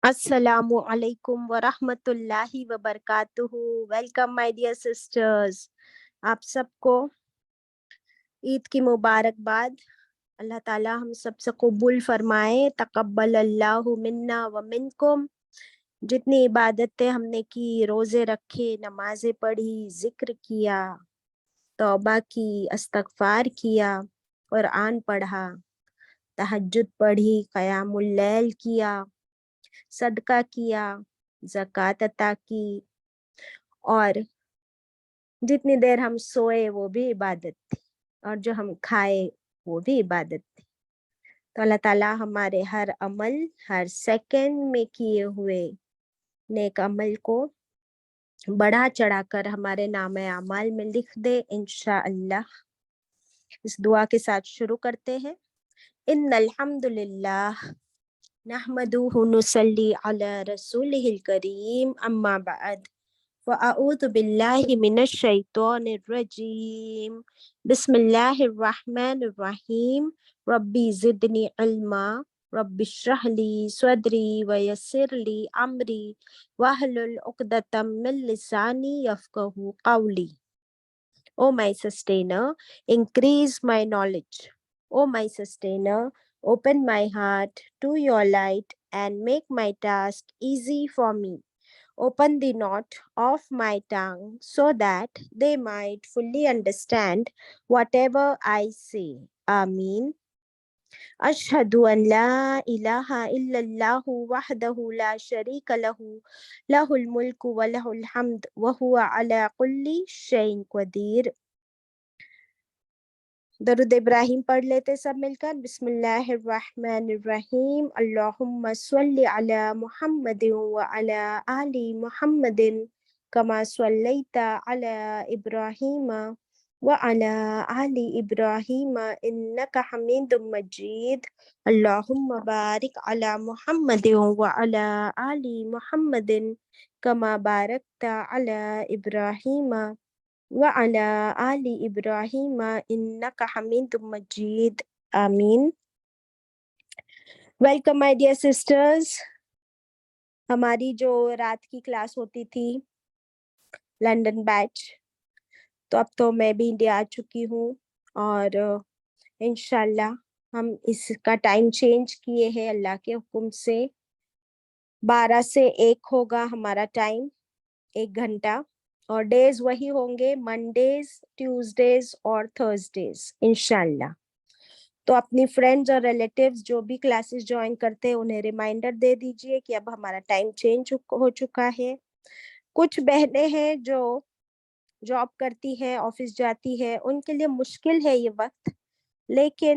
السلام علیکم ورحمۃ اللہ وبرکاتہ۔ ویلکم مائی ڈیئر سسٹرز، آپ سب کو عید کی مبارکباد۔ اللہ تعالی ہم سب سے قبول فرمائے۔ تقبل اللہ منا ومنکم۔ جتنی عبادتیں ہم نے کی، روزے رکھے، نمازیں پڑھی، ذکر کیا، توبہ کی، استغفار کیا، قرآن پڑھا، تہجد پڑھی، قیام اللیل کیا، صدقہ کیا، زکوٰۃ عطا کی، اور جتنی دیر ہم سوئے وہ بھی عبادت تھی، اور جو ہم کھائے وہ بھی عبادت تھی۔ تو اللہ تعالیٰ ہمارے ہر عمل، ہر سیکنڈ میں کیے ہوئے نیک عمل کو بڑھا چڑھا کر ہمارے نام اعمال میں لکھ دے انشاءاللہ۔ اس دعا کے ساتھ شروع کرتے ہیں۔ ان الحمد للہ نحمدہ نصلی علی رسولہ الکریم، اما بعد فاعوذ باللہ من الشیطان الرجیم، بسم اللہ الرحمن الرحیم، ربی زدنی علما، رب اشرح لی صدری ویسر لی امری واحلل عقدۃ من لسانی یفقہوا قولی۔ O my sustainer, increase my knowledge. O my sustainer, open my heart to your light and make my task easy for me. Open the knot of my tongue so that they might fully understand whatever I say. Ameen. أشهد أن لا إله إلا الله وحده لا شريك له له الملك وله الحمد وهو على كل شيء قدير۔ درود ابراہیم پڑھ لیتے سب مل کر۔ بسم اللہ الرحمن الرحیم، اللہم صلی علی محمد وعلی آل محمد کما صلیت علی ابراہیم وعلی آل ابراہیم انک حمید مجید، اللہم بارک علی محمد وعلی آل محمد کما بارکت علی ابراہیم وعلی آل ابراہیم انک حمید مجید، آمین۔ Welcome my dear sisters. ہماری جو رات کی کلاس ہوتی تھی لنڈن بیچ، تو اب تو میں بھی انڈیا آ چکی ہوں، اور انشاءاللہ ہم اس کا ٹائم چینج کیے ہیں اللہ کے حکم سے۔ 12 سے 1 ہوگا ہمارا ٹائم، 1 گھنٹہ، اور ڈیز وہی ہوں گے، منڈیز، ٹیوزڈیز اور تھرسڈیز انشاءاللہ۔ تو اپنی فرینڈز اور ریلیٹیوز جو بھی کلاسز جوائن کرتے ہیں انہیں ریمائنڈر دے دیجئے کہ اب ہمارا ٹائم چینج ہو چکا ہے۔ کچھ بہنیں ہیں جو جاب کرتی ہے، آفس جاتی ہے، ان کے لیے مشکل ہے یہ وقت، لیکن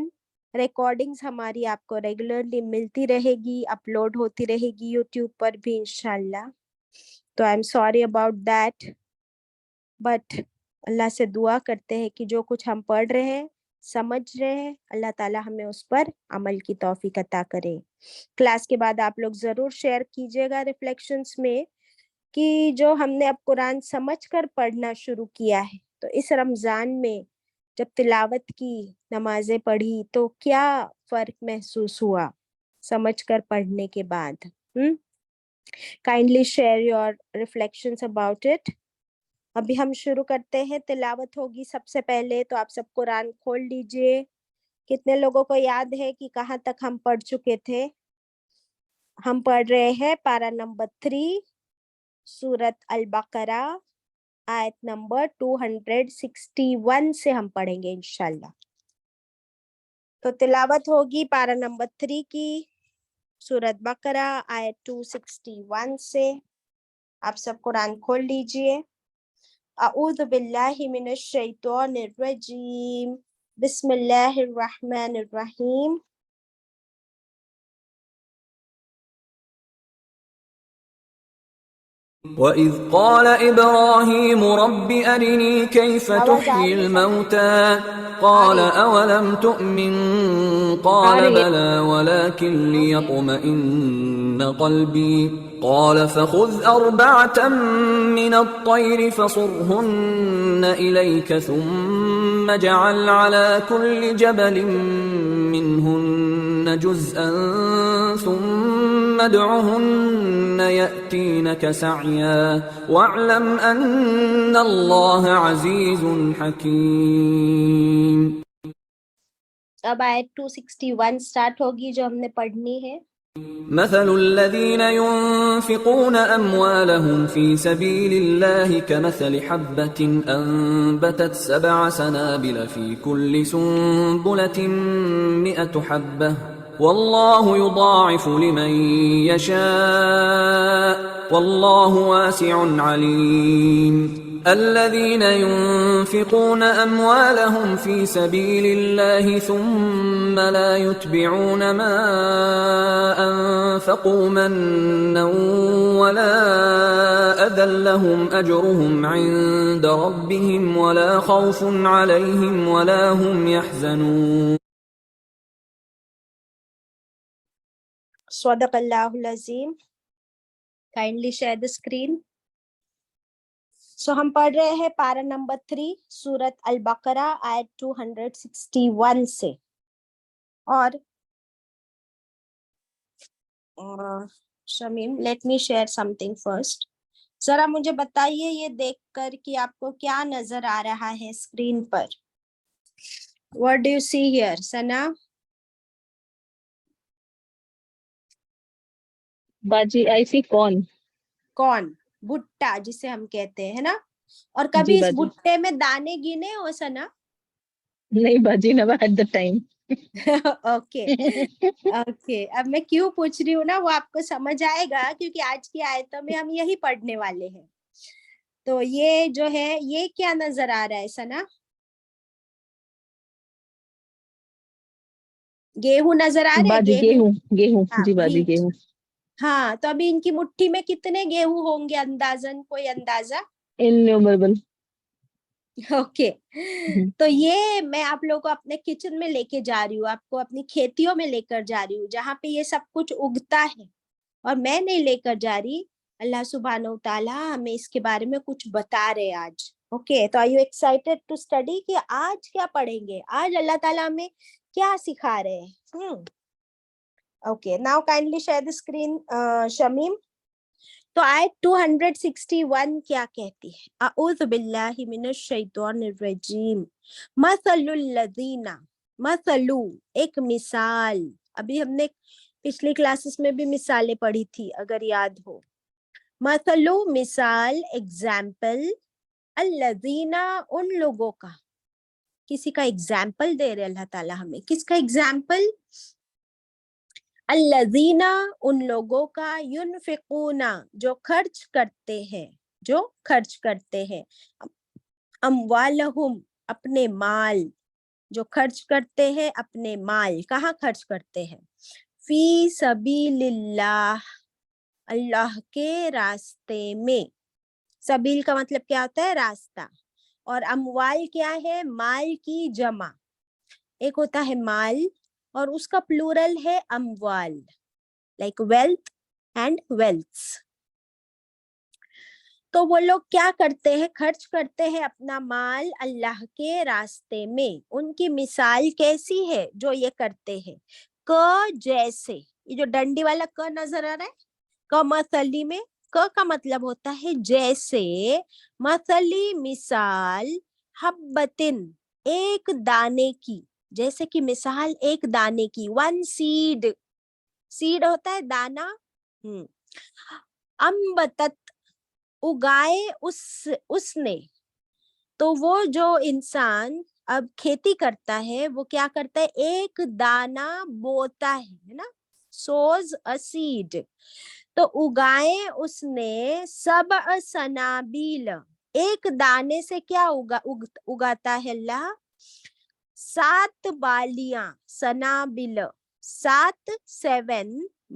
ریکارڈنگز ہماری آپ کو ریگولرلی ملتی رہے گی، اپلوڈ ہوتی رہے گی یوٹیوب پر بھی انشاءاللہ۔ تو I am sorry about that, but اللہ سے دعا کرتے ہیں کہ جو کچھ ہم پڑھ رہے ہیں، سمجھ رہے ہیں، اللہ تعالیٰ ہمیں اس پر عمل کی توفیق عطا کرے۔ کلاس کے بعد آپ لوگ ضرور شیئر کیجیے گا ریفلیکشنز میں کہ جو ہم نے اب قرآن سمجھ کر پڑھنا شروع کیا ہے، تو اس رمضان میں جب تلاوت کی، نمازیں پڑھی، تو کیا فرق محسوس ہوا سمجھ کر پڑھنے کے بعد؟ Kindly share your reflections about it. ابھی ہم شروع کرتے ہیں، تلاوت ہوگی سب سے پہلے، تو آپ سب قرآن کھول لیجئے۔ کتنے لوگوں کو یاد ہے کہ کہاں تک ہم پڑھ چکے تھے؟ ہم پڑھ رہے ہیں پارہ نمبر 3، سورت البقرہ، آیت نمبر 261 سے ہم پڑھیں گے انشاءاللہ۔ تو تلاوت ہوگی پارہ نمبر 3 کی، سورت بقرہ، آیت 261 سے۔ آپ سب قرآن کھول لیجئے۔ اعوذ باللہ من الشیطان الرجیم، بسم اللہ الرحمن الرحیم۔ وَإِذْ قَالَ إِبْرَاهِيمُ رَبِّ أَرِنِي كَيْفَ تُحْيِي الْمَوْتَى قَالَ أَوَلَمْ تُؤْمِنْ قَالَ بَلَى وَلَكِنْ لِيَطْمَئِنَّ قَلْبِي قَالَ فَخُذْ أَرْبَعَةً مِّنَ الطَّيْرِ فَصُرْهُنَّ إِلَيْكَ ثُمَّ اجْعَلْ عَلَى كُلِّ جَبَلٍ مِّنْهُنَّ جُزْءًا ثُمَّ ثم ادعهن يأتينك سعيا واعلم أن الله عزيز حكيم. اب آیت 261 سٹارٹ ہوگی جو ہم نے پڑھنی ہے. مثل الذين ينفقون أموالهم في سبيل الله كمثل حبة أنبتت 7 سنابل في كل سنبلة 100 حبة والله يضاعف لمن يشاء والله واسع عليم. الذين ينفقون أموالهم في سبيل الله ثم لا يتبعون ما أنفقوا منا ولا أذى لهم أجرهم عند ربهم ولا خوف عليهم ولا هم يحزنون. صدق اللہ العظیم. Kindly share the screen. So ہم پڑھ رہے ہیں پارا نمبر 3 سورت البقرہ آیت 261 سے. اور Shamim let me share some thing first. ذرا مجھے بتائیے یہ دیکھ کر کہ آپ کو کیا نظر آ رہا ہے اسکرین پر. What do you see here Sana? باجی آئی سی کون؟ بھٹا جسے ہم کہتے ہیں نا. اور جی کبھی اس باجی. بھٹے میں دانے گنے ہو ثنا؟ نہیں باجی never had the time. Okay okay. اب میں کیوں پوچھ رہی ہوں نا وہ آپ کو سمجھ آئے گا کیونکہ آج کی آیتوں میں ہم یہی پڑھنے والے ہیں. تو یہ جو ہے یہ کیا نظر آ رہا ہے ثنا؟ گیہوں نظر آ رہے؟ باجی گیہوں ہاں جی باجی wheat. گیہوں. ہاں تو ابھی ان کی مٹھی میں کتنے گیہوں ہوں گے اندازاً کوئی اندازہ؟ innumerable. اوکے. تو یہ میں آپ لوگوں کو اپنے کچن میں لے کے جا رہی ہوں, آپ کو اپنی کھیتیوں میں لے کر جا رہی ہوں جہاں پہ یہ سب کچھ اگتا ہے. اور میں نہیں لے کر جا رہی, اللہ سبحانہ و تعالیٰ ہمیں اس کے بارے میں کچھ بتا رہے آج. اوکے تو are you excited to study کہ آج کیا پڑھیں گے, آج اللہ تعالیٰ ہمیں کیا سکھا رہے ہیں. اوکے ناؤ کائنڈلی شیئر دی اسکرین شمیم. تو آیت 261 کیا کہتی ہے؟ اعوذ باللہ من الشیطان الرجیم. مثل الذین, مثلو ایک مثال. ابھی ہم نے پچھلی کلاسز میں بھی مثالیں پڑھی تھی اگر یاد ہو. مثلو مثال, ایگزامپل, الذین ان لوگوں کا. کسی کا ایگزامپل دے رہے اللہ تعالیٰ ہمیں. کس کا ایگزامپل؟ الذین ان لوگوں کا, ینفقون جو خرچ کرتے ہیں, جو خرچ کرتے ہیں, اموالہم اپنے مال, جو خرچ کرتے ہیں اپنے مال. کہاں خرچ کرتے ہیں؟ فی سبیل اللہ, اللہ کے راستے میں. سبیل کا مطلب کیا ہوتا ہے؟ راستہ. اور اموال کیا ہے؟ مال کی جمع. ایک ہوتا ہے مال اور اس کا پلورل ہے اموال, لائک ویلتھ اینڈ ویلتھس. تو وہ لوگ کیا کرتے ہیں؟ خرچ کرتے ہیں اپنا مال اللہ کے راستے میں. ان کی مثال کیسی ہے جو یہ کرتے ہیں؟ جیسے, یہ جو ڈنڈی والا ک نظر آ رہا ہے, کمثلی میں ک کا مطلب ہوتا ہے جیسے, مثلی مثال, حبتن ایک دانے کی, جیسے کہ مثال ایک دانے کی, ون سیڈ, سیڈ ہوتا ہے دانا. امبتت اگائے اس نے. تو وہ جو انسان اب کھیتی کرتا ہے وہ کیا کرتا ہے؟ ایک دانا بوتا ہے نا, سوز a seed. تو اگائے اس نے 7 سنابیل, ایک دانے سے کیا اگاتا ہے اللہ؟ 7 بالیاں, سنابل 7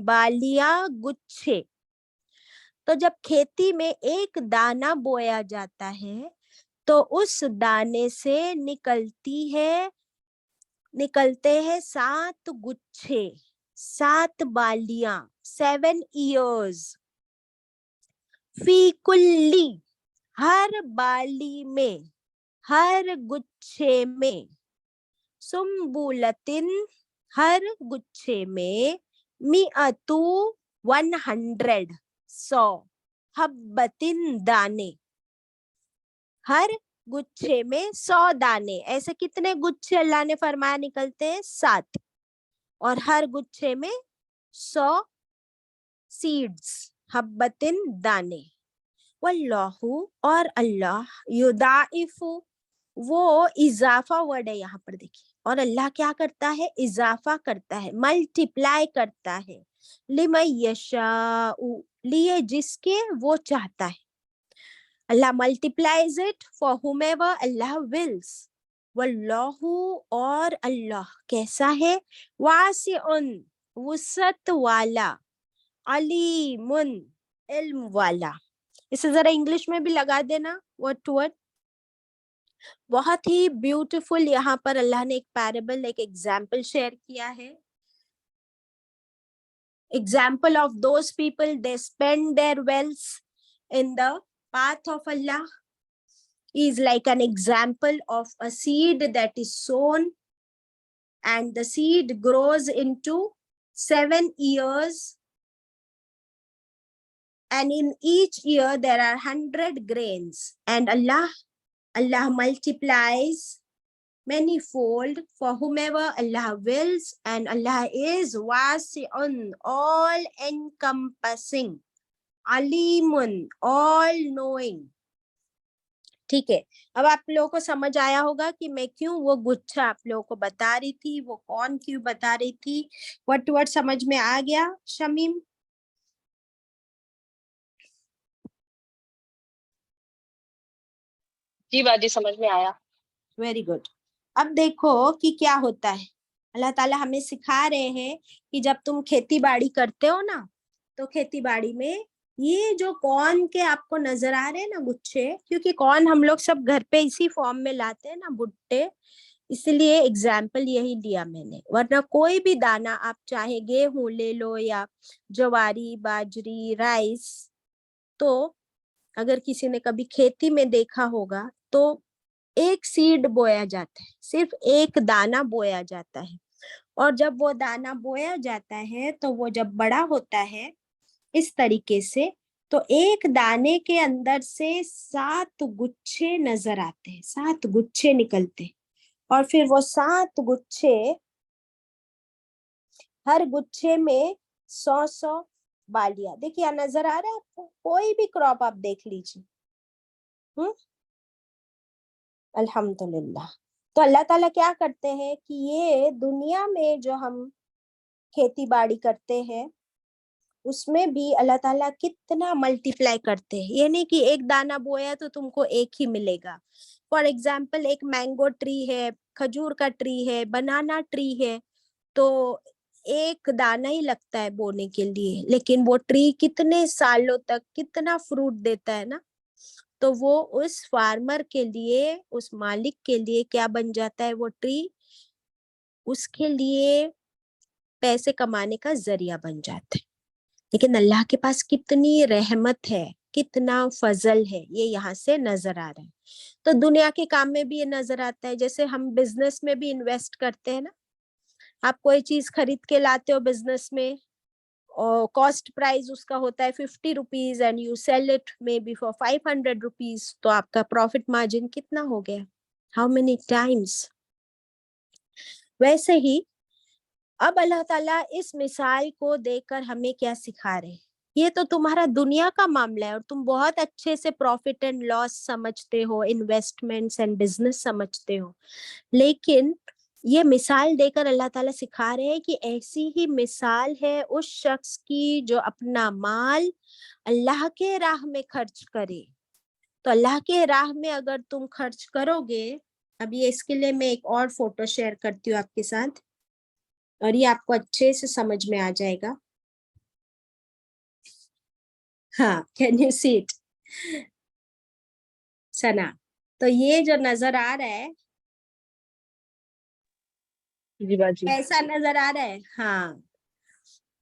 بالیاں, گچھے. تو جب کھیتی میں ایک دانہ بویا جاتا ہے تو اس دانے سے نکلتے ہیں 7 گچھے, 7 بالیاں, 7 ایئرز. فی کلی ہر بالی میں, ہر گچھے میں, سنبولتن ہر گچھے میں, 100 100 100 हब्बतिन दाने, हर गुच्छे में 100 दाने। ऐसे कितने गुच्छे अल्लाह ने फरमाया निकलते हैं? 7। और हर गुच्छे में 100 सीड्स, हब्बतिन दाने। वल्लाहु, और अल्लाह, युदाइफु, वो इजाफा वर्ड है यहाँ पर देखिए, और अल्लाह क्या करता है? इजाफा करता है, मल्टीप्लाई करता है, लिमन यशाउ, लिए जिसके वो चाहता है। Allah multiplies it for whomever Allah wills. वल्लाहु, और अल्लाह कैसा है? वासिउन, वुसत वाला, अलीमुन, इल्म वाला। इसे जरा इंग्लिश में भी लगा देना वर्ड टू वर्ड। बहुत ही ब्यूटीफुल यहाँ पर अल्लाह ने एक पैराबल, एक एग्जाम्पल शेयर किया है। Example of those people, they spend there wealth in the path of Allah is like an example of a seed that is sown, and the seed grows into 7 years, and in each year there are 100 grains, and Allah multiplies manifold for whomever Allah wills, and Allah is wasi'un, all encompassing, alimun, all knowing। ठीक है, अब आप लोगों को समझ आया होगा कि मैं क्यों वो गुच्छा आप लोगों को बता रही थी, वो कौन क्यों बता रही थी। वर्ड टू वर्ड समझ में आ गया शमीम? जी बाजी समझ में आया। Very good. अब देखो कि क्या होता है। अल्लाह ताला हमें सिखा रहे हैं कि जब तुम खेती बाड़ी करते हो ना, तो खेती बाड़ी में ये जो कॉर्न के आपको नजर आ रहे हैं ना गुच्छे, क्योंकि कॉर्न हम लोग सब घर पे इसी फॉर्म में लाते हैं ना, भुट्टे, इसलिए एग्जाम्पल यही लिया मैंने। वरना कोई भी दाना आप चाहे गेहूं ले लो या ज्वारी, बाजरी, राइस, तो अगर किसी ने कभी खेती में देखा होगा तो एक सीड बोया जाता है, सिर्फ एक दाना बोया जाता है। और जब वो दाना बोया जाता है तो वो जब बड़ा होता है इस तरीके से, तो एक दाने के अंदर से 7 गुच्छे नजर आते हैं, 7 गुच्छे निकलते हैं। और फिर वो 7 गुच्छे, हर गुच्छे में 100-100 बालियां। देखिए नजर आ रहा है आपको? कोई भी क्रॉप आप देख लीजिए। अल्हम्दुलिल्लाह। तो अल्लाह ताला क्या करते हैं कि ये दुनिया में जो हम खेती बाड़ी करते हैं उसमें भी अल्लाह ताला कितना मल्टीप्लाई करते हैं। ये नहीं कि एक दाना बोया तो तुमको एक ही मिलेगा। फॉर एग्जाम्पल, एक मैंगो ट्री है, खजूर का ट्री है, बनाना ट्री है, तो एक दाना ही लगता है बोने के लिए, लेकिन वो ट्री कितने सालों तक कितना फ्रूट देता है ना। तो वो उस फार्मर के लिए, उस मालिक के लिए क्या बन जाता है? वो ट्री उसके लिए पैसे कमाने का जरिया बन जाता है। लेकिन अल्लाह के पास कितनी रहमत है, कितना फजल है, ये यहाँ से नजर आ रहा है। तो दुनिया के काम में भी ये नजर आता है। जैसे हम बिजनेस में भी इन्वेस्ट करते हैं ना, आप कोई चीज खरीद के लाते हो बिजनेस में, और कॉस्ट प्राइस उसका होता है 50 rupees, and you sell it may be for 500 rupees, तो आपका प्रॉफिट मार्जिन कितना हो गया? How many times? वैसे ही अब अल्लाह ताला इस मिसाल को देखकर हमें क्या सिखा रहे हैं? ये तो तुम्हारा दुनिया का मामला है और तुम बहुत अच्छे से प्रॉफिट एंड लॉस समझते हो, इन्वेस्टमेंट्स एंड बिजनेस समझते हो, लेकिन ये मिसाल देकर अल्लाह ताला सिखा रहे हैं कि ऐसी ही मिसाल है उस शख्स की जो अपना माल अल्लाह के राह में खर्च करे। तो अल्लाह के राह में अगर तुम खर्च करोगे, अब ये इसके लिए मैं एक और फोटो शेयर करती हूँ आपके साथ, और ये आपको अच्छे से समझ में आ जाएगा। हाँ, कैन यू सी इट सना? तो ये जो नजर आ रहा है, जी बाजी। ऐसा नजर आ रहा है? हाँ,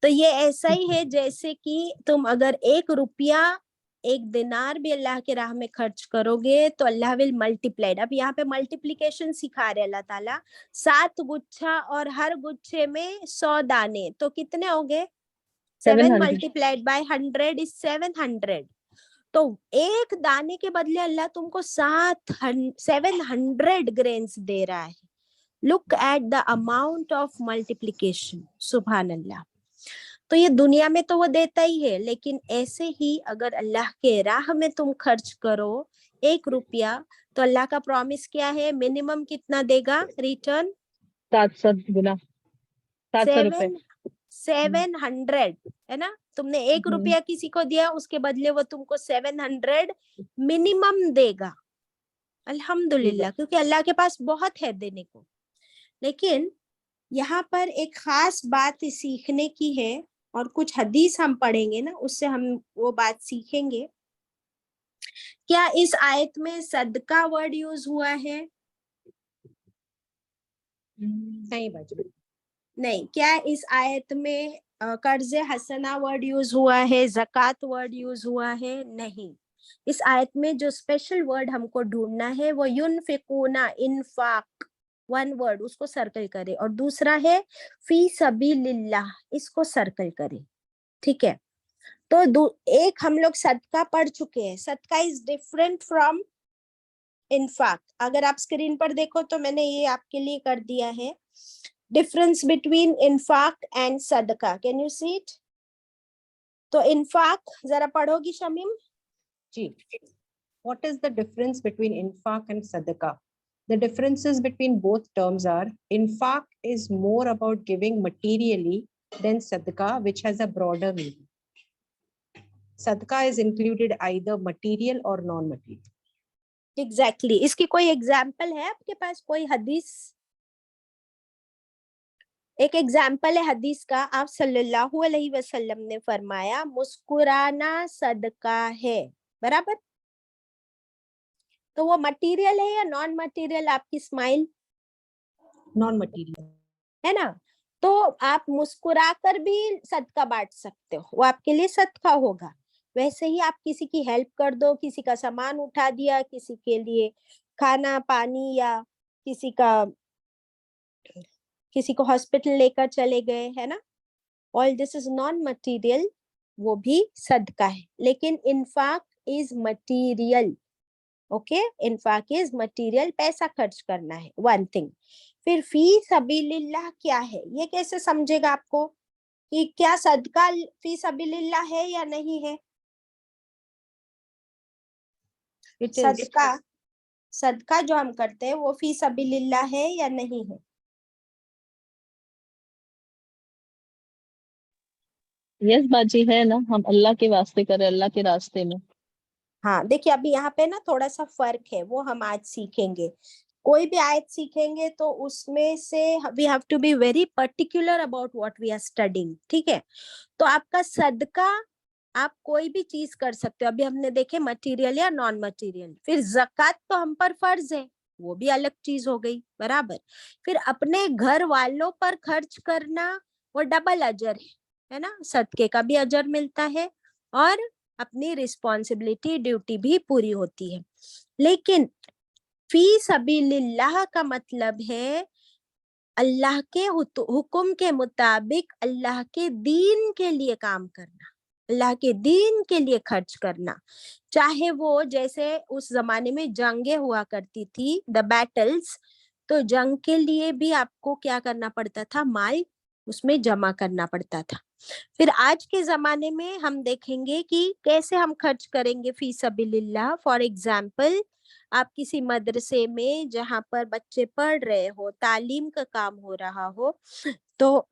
तो ये ऐसा ही है जैसे कि तुम अगर 1 रुपया, 1 दिनार भी अल्लाह के राह में खर्च करोगे तो अल्लाह विल मल्टीप्लाइड। अब यहाँ पे मल्टीप्लिकेशन सिखा रहे अल्लाह ताला। 7 गुच्छा और हर गुच्छे में 100 दाने, तो कितने हो गए? 7 700 multiplied by 100 is 700. तो एक दाने के बदले अल्लाह तुमको 700 ग्रेन्स दे रहा है. Look at the amount of multiplication. सुभान अल्लाह. तो ये दुनिया में तो वो देता ही है, लेकिन ऐसे ही अगर अल्लाह के राह में तुम खर्च करो 1 रुपया, तो अल्लाह का प्रॉमिस क्या है? मिनिमम कितना देगा रिटर्न? 700 गुना 700 रुपए 700 है ना. तुमने 1 रुपया किसी को दिया, उसके बदले वो तुमको 700 मिनिमम देगा. अल्हम्दुलिल्लाह, क्योंकि अल्लाह के पास बहुत है देने को. लेकिन यहाँ पर एक खास बात सीखने की है, और कुछ हदीस हम पढ़ेंगे ना, उससे हम वो बात सीखेंगे. क्या इस आयत में सदका वर्ड यूज हुआ है? नहीं बाजी. नहीं. क्या इस आयत में कर्ज हसना वर्ड यूज हुआ है, ज़कात वर्ड यूज हुआ है? नहीं. इस आयत में जो स्पेशल वर्ड हमको ढूंढना है वो युनफिकूना, इनफाक, 1 वर्ड, उसको सर्कल करे. और दूसरा है फी सबीलिल्लाह, इसको सर्कल करे. ठीक है. तो एक हम लोग सदका पढ़ चुके हैं. सदका इज डिफरेंट फ्रॉम इनफाक. अगर आप स्क्रीन पर देखो तो मैंने ये आपके लिए कर दिया है. डिफरेंस बिटवीन इनफाक एंड सदका. Can you see it? तो इनफाक जरा पढ़ोगी शमीम? जी. What is the difference between infaq and sadaqah? The differences between both terms are infaq is more about giving materially than sadaqah, which has a broader meaning. Sadaqah is included either material or non-material. Exactly. इसकी कोई example है आपके पास? कोई हदीस? एक example है हदीस का. आप सल्लल्लाहु अलैहि वसल्लम ने फरमाया मुस्कुराना सदका है. बराबर. तो वो मटेरियल है या नॉन मटेरियल? आपकी स्माइल Non-material. है ना. तो आप मुस्कुरा कर भी सदका बांट सकते हो, वो आपके लिए सदका होगा. वैसे ही आप किसी की हेल्प कर दो, किसी का सामान उठा दिया, किसी के लिए खाना पानी, या किसी को हॉस्पिटल लेकर चले गए, है ना. All this is non material, वो भी सदका है. लेकिन इनफाक इज मटेरियल. ओके. इनफाक इज मटेरियल, पैसा खर्च करना है. 1 थिंग. फिर फी सबीलिल्लाह क्या है? ये कैसे समझेगा आपको कि क्या सदका फी सबीलिल्लाह है या नहीं है? It is. सदका जो हम करते हैं वो फी सबीलिल्लाह है या नहीं है? यस बाजी है ना, हम अल्लाह के वास्ते करें, अल्लाह के रास्ते में. हाँ. देखिए अभी यहाँ पे ना थोड़ा सा फर्क है, वो हम आज सीखेंगे. कोई भी आयत सीखेंगे तो उसमें से we have to be very particular about what we are studying. ठीक है. तो आपका सदका आप कोई भी चीज कर सकते हो. अभी हमने देखे मटेरियल या नॉन मटेरियल. फिर ज़कात तो हम पर फर्ज है, वो भी अलग चीज हो गई. बराबर. फिर अपने घर वालों पर खर्च करना वो डबल अजर है ना. सदके का भी अजर मिलता है और अपनी रिस्पॉन्सिबिलिटी, ड्यूटी भी पूरी होती है. लेकिन फी सबीलिल्लाह का मतलब है अल्लाह के हुक्म के मुताबिक अल्लाह के दीन के लिए काम करना, अल्लाह के दीन के लिए खर्च करना. चाहे वो जैसे उस जमाने में जंगें हुआ करती थी, द बैटल्स, तो जंग के लिए भी आपको क्या करना पड़ता था? माल उसमें जमा करना पड़ता था. फिर आज के जमाने में हम देखेंगे कि कैसे हम खर्च करेंगे फी सबीलिल्लाह. फॉर एग्जाम्पल, आप किसी मदरसे में जहाँ पर बच्चे पढ़ रहे हो, तालीम का काम हो रहा हो, तो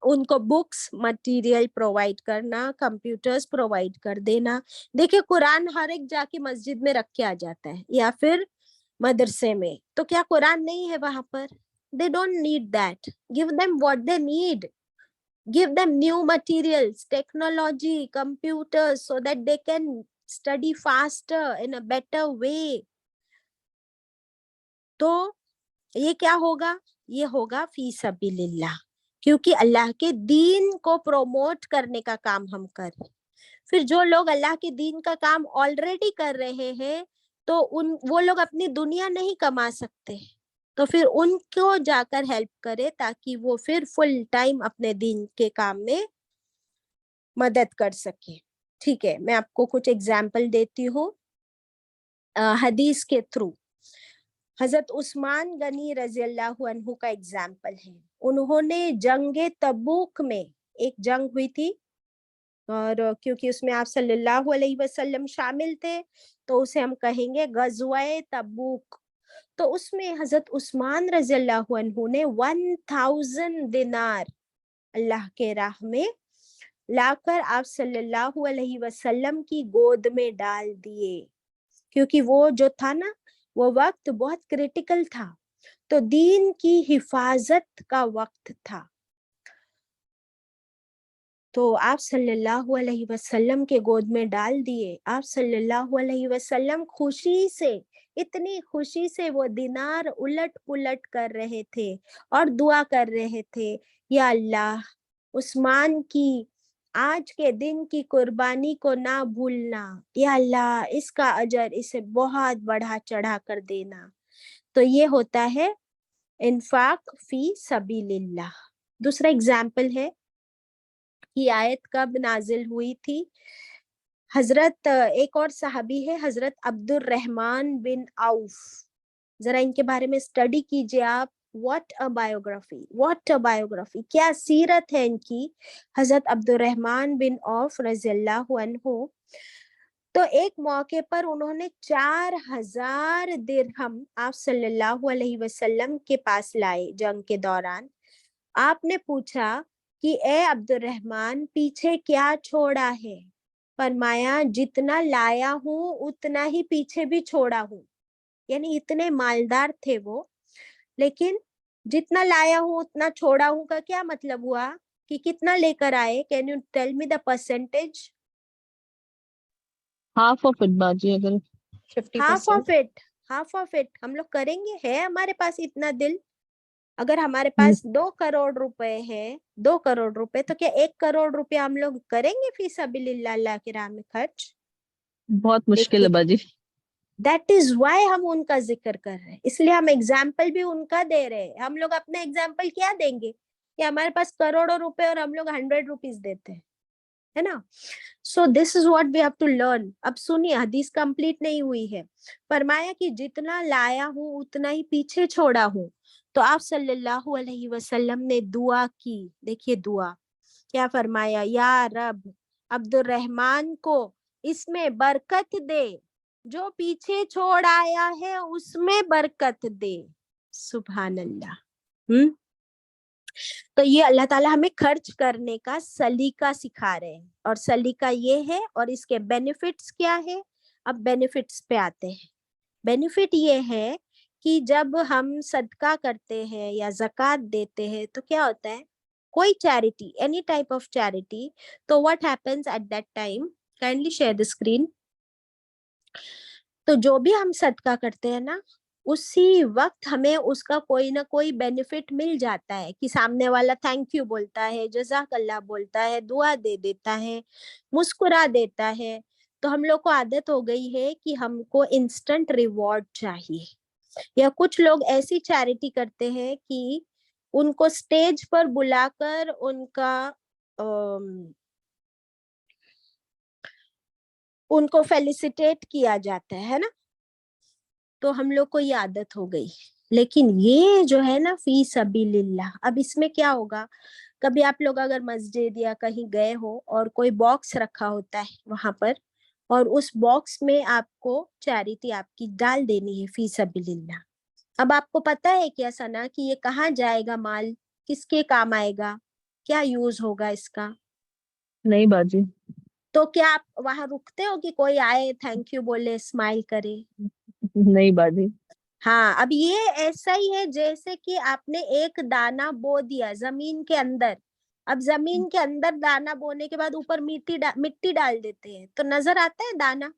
उनको बुक्स मटेरियल प्रोवाइड करना, कंप्यूटर्स प्रोवाइड कर देना. देखिए कुरान हर एक जाके मस्जिद में रख के आ जाता है या फिर मदरसे में, तो क्या कुरान नहीं है वहां पर? They don't need that. Give them what they need. Give them new materials, technology, computers, so that they can study faster in a better way. तो ये क्या होगा? ये होगा फी सबीलिल्लाह, क्योंकि अल्लाह के दीन को प्रोमोट करने का काम हम कर रहे. फिर जो लोग अल्लाह के दीन का काम ऑलरेडी कर रहे हैं, तो वो लोग अपनी दुनिया नहीं कमा सकते, तो फिर उनको जाकर हेल्प करे ताकि वो फिर फुल टाइम अपने दीन के काम में मदद कर सके। ठीक है, मैं आपको कुछ एग्जाम्पल देती हूँ हदीस के थ्रू। हजरत उस्मान गनी रजी अल्लाह अन्हु का एग्जाम्पल है। उन्होंने जंगे तबूक में, एक जंग हुई थी और क्योंकि उसमें आप सल्लल्लाहु अलैहि वसल्लम शामिल थे तो उसे हम कहेंगे गज़वाए तबूक। तो उसमें हजरत उस्मान रजी अल्लाह अन्हु ने 1000 दिनार अल्लाह के राह में लाकर आप सल्लल्लाहु अलैहि वसल्लम की गोद में डाल दिए, क्योंकि वो जो था ना, वो वक्त बहुत क्रिटिकल था, तो दीन की हिफाजत का वक्त था। तो आप सल्लल्लाहु अलैहि वसल्लम के गोद में डाल दिए। आप सल्लल्लाहु अलैहि वसल्लम खुशी से, इतनी खुशी से वो दिनार उलट पुलट कर रहे थे और दुआ कर रहे थे, या अल्लाह उस्मान की आज के दिन की कुर्बानी को ना भूलना, या अल्लाह इसका अजर इसे बहुत बढ़ा चढ़ा कर देना। तो ये होता है इन्फाक फी सबीलिल्लाह। दूसरा एग्जाम्पल है कि आयत कब नाजिल हुई थी। हजरत एक और सहाबी है हजरत अब्दुर रहमान बिन औफ, जरा इनके बारे में स्टडी कीजिए आप। What a biography, what a biography, क्या सीरत है इनकी। हजरत अब्दुर रहमान बिन औफ रज़ियल्लाहु अन्हु, तो एक मौके पर उन्होंने 4000 दिरहम आप सल्लल्लाहु अलैहि वसल्लम के पास लाए जंग के दौरान। आपने पूछा कि ए अब्दुर रहमान पीछे क्या छोड़ा है? फरमाया जितना लाया हूँ उतना ही पीछे भी छोड़ा हूँ। यानी इतने मालदार थे वो, लेकिन जितना लाया हूँ उतना छोड़ा हूँ का क्या मतलब हुआ कि कितना लेकर आए? Can you tell me the percentage? Half of it बाजी, अगर 50%. हाफ ऑफ इट हम लोग करेंगे? है हमारे पास इतना दिल? अगर हमारे पास 2 करोड़ रुपए है, 2 करोड़ रुपए, तो क्या 1 करोड़ रुपए हम लोग करेंगे फी सबिलिल्लाह, अल्लाह की राह में खर्च? बहुत मुश्किल है देखिए, बाजी। दैट इज वाई हम उनका जिक्र कर रहे हैं, इसलिए हम एग्जाम्पल भी उनका दे रहे हैं। हम लोग अपना एग्जाम्पल क्या देंगे कि हमारे पास करोड़ों रुपए और हम लोग 100 रुपीज देते हैं, है ना। So this is what we have to learn. अब सुनिए, हदीस कंप्लीट नहीं हुई है। फरमाया कि जितना लाया हूँ उतना ही पीछे छोड़ा हूँ। तो आप सल्लल्लाहु अलैहि वसल्लम ने दुआ की। देखिए दुआ क्या फरमाया, या रब अब्दुर रहमान को इसमें बरकत दे, जो पीछे छोड़ आया है उसमें बरकत दे। सुभान अल्लाह। तो ये अल्लाह ताला हमें खर्च करने का सलीका सिखा रहे हैं, और सलीका ये है, और इसके बेनिफिट्स क्या है। अब बेनिफिट्स पे आते हैं। बेनिफिट ये है कि जब हम सदका करते हैं या ज़कात देते हैं तो क्या होता है, कोई charity, any type of charity, तो what happens at that time, kindly share the screen. तो जो भी हम सदका करते हैं ना, उसी वक्त हमें उसका कोई ना कोई बेनिफिट मिल जाता है कि सामने वाला थैंक यू बोलता है, जज़ाकल्लाह बोलता है, दुआ दे देता है, मुस्कुरा देता है। तो हम लोग को आदत हो गई है कि हमको इंस्टेंट रिवॉर्ड चाहिए। या कुछ लोग ऐसी चैरिटी करते हैं कि उनको स्टेज पर बुलाकर उनको फेलिसिटेट किया जाता है ना। तो हम लोग को ये आदत हो गई। लेकिन ये जो है ना फी सबीलिल्लाह, अब इसमें क्या होगा, कभी आप लोग अगर मस्जिद या कहीं गए हो और कोई बॉक्स रखा होता है वहां पर, और उस बॉक्स में आपको चैरिटी आपकी डाल देनी है फी सबीलिल्लाह। अब आपको पता है क्या सना कि ये कहाँ जाएगा माल, किसके काम आएगा, क्या यूज होगा इसका? नहीं बाजी। तो क्या आप वहां रुकते हो कि कोई आए थैंक यू बोले, स्माइल करे? नहीं बाजी। हाँ, अब ये ऐसा ही है जैसे कि आपने एक दाना बो दिया जमीन के अंदर। अब जमीन के अंदर दाना बोने के बाद ऊपर मिट्टी डाल देते हैं, तो नजर आता है दाना?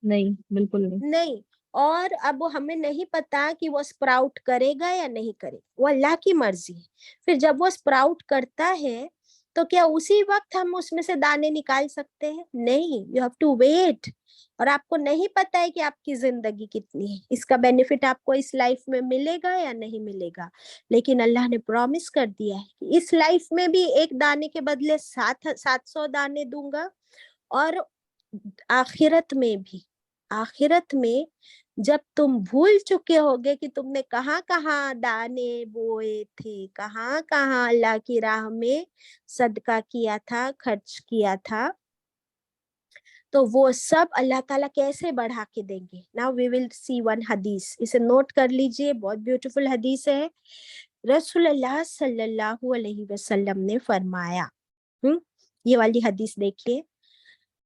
नहीं, बिल्कुल नहीं। नहीं। और अब हमें नहीं पता कि वो स्प्राउट करेगा या नहीं करेगा, वो अल्लाह की मर्जी है। फिर जब वो स्प्राउट करता है तो क्या उसी वक्त हम उसमें से दाने निकाल सकते हैं? नहीं, यू हैव टू वेट। और आपको नहीं पता है कि आपकी जिंदगी कितनी है, इसका बेनिफिट आपको इस लाइफ में मिलेगा या नहीं मिलेगा, लेकिन अल्लाह ने प्रॉमिस कर दिया है कि इस लाइफ में भी एक दाने के बदले 700 दाने दूंगा, और आखिरत में भी, आखिरत में जब तुम भूल चुके होगे कि तुमने कहाँ कहाँ दाने बोए थे, कहाँ कहाँ अल्लाह की राह में सदका किया था, खर्च किया था, तो वो सब अल्लाह ताला कैसे बढ़ा के देंगे। Now we will see one हदीस, इसे नोट कर लीजिए, बहुत ब्यूटीफुल हदीस है। रसूलुल्लाह सल्लल्लाहु अलैहि वसल्लम ने फरमाया, ये वाली हदीस देखिए,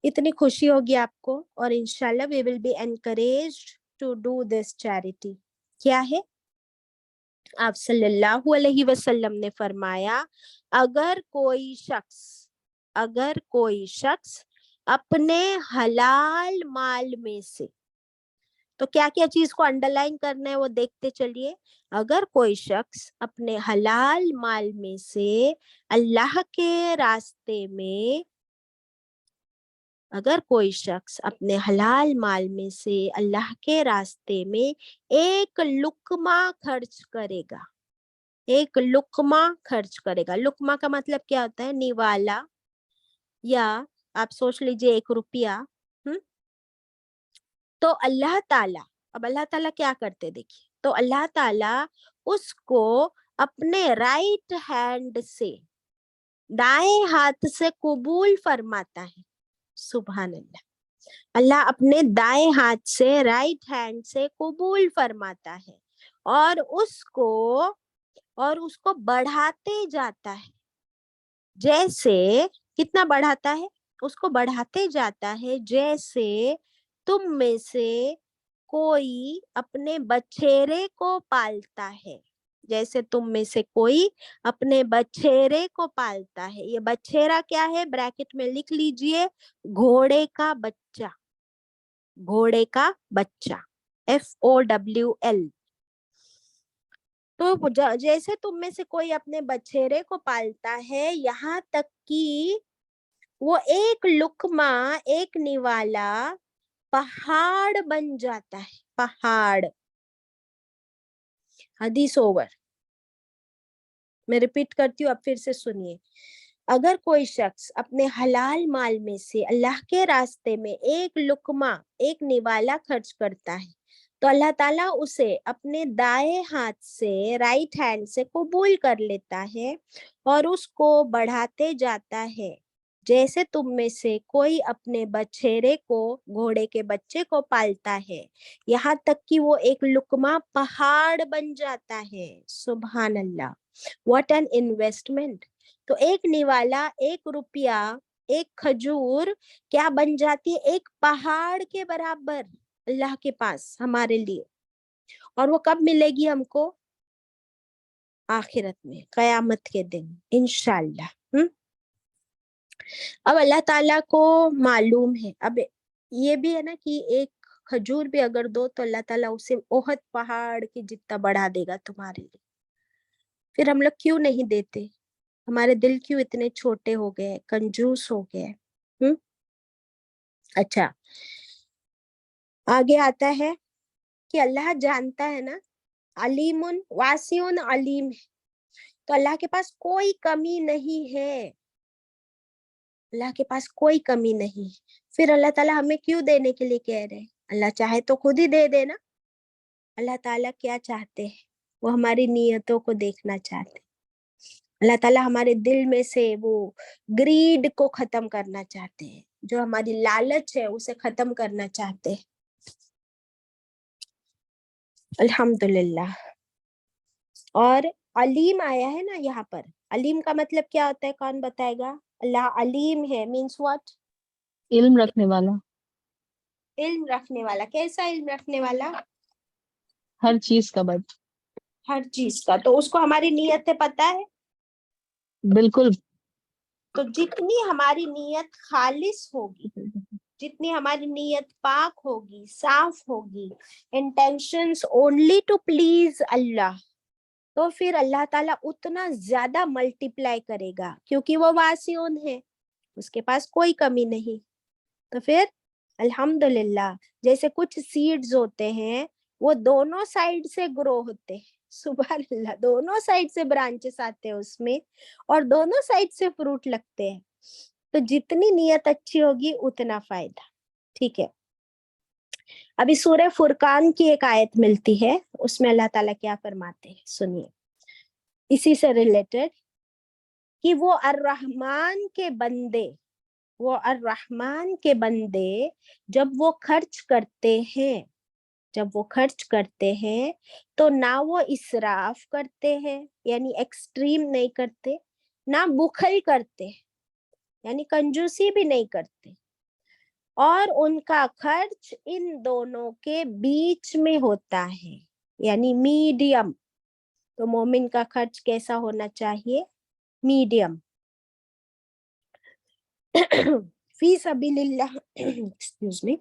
इतनी खुशी होगी आपको, और इंशाल्लाह we will be encouraged to do this charity. क्या है? आप सल्लल्लाहु अलैहि वसल्लम ने फरमाया, अगर कोई शख्स अपने हलाल माल में से, तो क्या क्या चीज को अंडरलाइन करना है वो देखते चलिए। अगर कोई शख्स अपने हलाल माल में से अल्लाह के रास्ते में, अगर कोई शख्स अपने हलाल माल में से अल्लाह के रास्ते में एक लुक्मा खर्च करेगा, एक लुक्मा खर्च करेगा, लुक्मा का मतलब क्या होता है? निवाला, या आप सोच लीजिए 1 रुपया। तो अल्लाह ताला, अब अल्लाह ताला क्या करते देखिए, तो अल्लाह ताला उसको अपने राइट हैंड से, दाएं हाथ से कबूल फरमाता है। सुभान अल्लाह। अल्लाह अपने दाएं हाथ से, राइट हैंड से कबूल फरमाता है, और उसको बढ़ाते जाता है। जैसे कितना बढ़ाता है? उसको बढ़ाते जाता है जैसे तुम में से कोई अपने बछेरे को पालता है, जैसे तुम में से कोई अपने बछेरे को पालता है। ये बछेरा क्या है? ब्रैकेट में लिख लीजिए, घोड़े का बच्चा, घोड़े का बच्चा, FOWL। तो जैसे तुम में से कोई अपने बछेरे को पालता है, यहाँ तक कि वो एक लुक्मा, एक निवाला पहाड़ बन जाता है, पहाड़। हदीस ओवर। मैं रिपीट करती हूँ, अब फिर से सुनिए। अगर कोई शख्स अपने हलाल माल में से अल्लाह के रास्ते में एक लुक्मा, एक निवाला खर्च करता है, तो अल्लाह ताला उसे अपने दाएं हाथ से, राइट हैंड से कबूल कर लेता है, और उसको बढ़ाते जाता है। जैसे तुम में से कोई अपने बछेरे को, घोड़े के बच्चे को पालता है, यहाँ तक कि वो एक लुक्मा पहाड़ बन जाता है। सुभान अल्लाह, व्हाट एन इन्वेस्टमेंट। तो एक निवाला, 1 रुपया, एक खजूर क्या बन जाती है? एक पहाड़ के बराबर अल्लाह के पास हमारे लिए। और वो कब मिलेगी हमको? आखिरत में, कयामत के दिन इंशाल्लाह। अब अल्लाह ताला को मालूम है, अब ये भी है ना कि एक खजूर भी अगर दो तो अल्लाह ताला उसे ओहद पहाड़ के जितना बढ़ा देगा तुम्हारे लिए। फिर हम लोग क्यों नहीं देते? हमारे दिल क्यों इतने छोटे हो गए, कंजूस हो गए? अच्छा, आगे आता है कि अल्लाह जानता है ना, अलीमुन वासिउन अलीम है, तो अल्लाह के पास कोई कमी नहीं है, अल्लाह के पास कोई कमी नहीं। फिर अल्लाह ताला हमें क्यों देने के लिए कह रहे हैं? अल्लाह चाहे तो खुद ही दे देना। अल्लाह ताला क्या चाहते हैं? वो हमारी नीयतों को देखना चाहते हैं। अल्लाह ताला हमारे दिल में से वो ग्रीड को खत्म करना चाहते हैं, जो हमारी लालच है उसे खत्म करना चाहते हैं। अल्हम्दुलिल्लाह। और अलीम आया है ना यहाँ पर, अलीम का मतलब क्या होता है? कौन बताएगा? अल्लाह अलीम है मीन्स व्हाट? इल्म रखने वाला, इल्म रखने वाला। कैसा इल्म रखने वाला? हर चीज का बच। हर चीज का। तो उसको हमारी नीयतें पता है। बिल्कुल। तो जितनी हमारी नीयत खालिस होगी, जितनी हमारी नीयत पाक होगी, साफ होगी, इंटेंशंस ओनली टू प्लीज अल्लाह, तो फिर अल्लाह ताला उतना ज्यादा मल्टीप्लाई करेगा, क्योंकि वो वासिउन है, उसके पास कोई कमी नहीं। तो फिर अल्हम्दुलिल्लाह, जैसे कुछ सीड्स होते हैं वो दोनों साइड से ग्रो होते हैं, सुबह अल्लाह, दोनों साइड से ब्रांचेस आते हैं उसमें, और दोनों साइड से फ्रूट लगते हैं। तो जितनी नियत अच्छी होगी उतना फायदा। ठीक है, अभी सूरह फुरकान की एक आयत मिलती है, उसमें अल्लाह ताला क्या फरमाते हैं, सुनिए, इसी से रिलेटेड, कि वो अर्रहमान के बंदे, वो अर्रहमान के बंदे जब वो खर्च करते हैं, जब वो खर्च करते हैं तो ना वो इसराफ करते हैं, यानी एक्सट्रीम नहीं करते, ना बुखल करते, यानी कंजूसी भी नहीं करते, और उनका खर्च इन दोनों के बीच में होता है, यानी मीडियम। तो मोमिन का खर्च कैसा होना चाहिए, मीडियम। फी सबीलिल्लाह, एक्सक्यूज मी,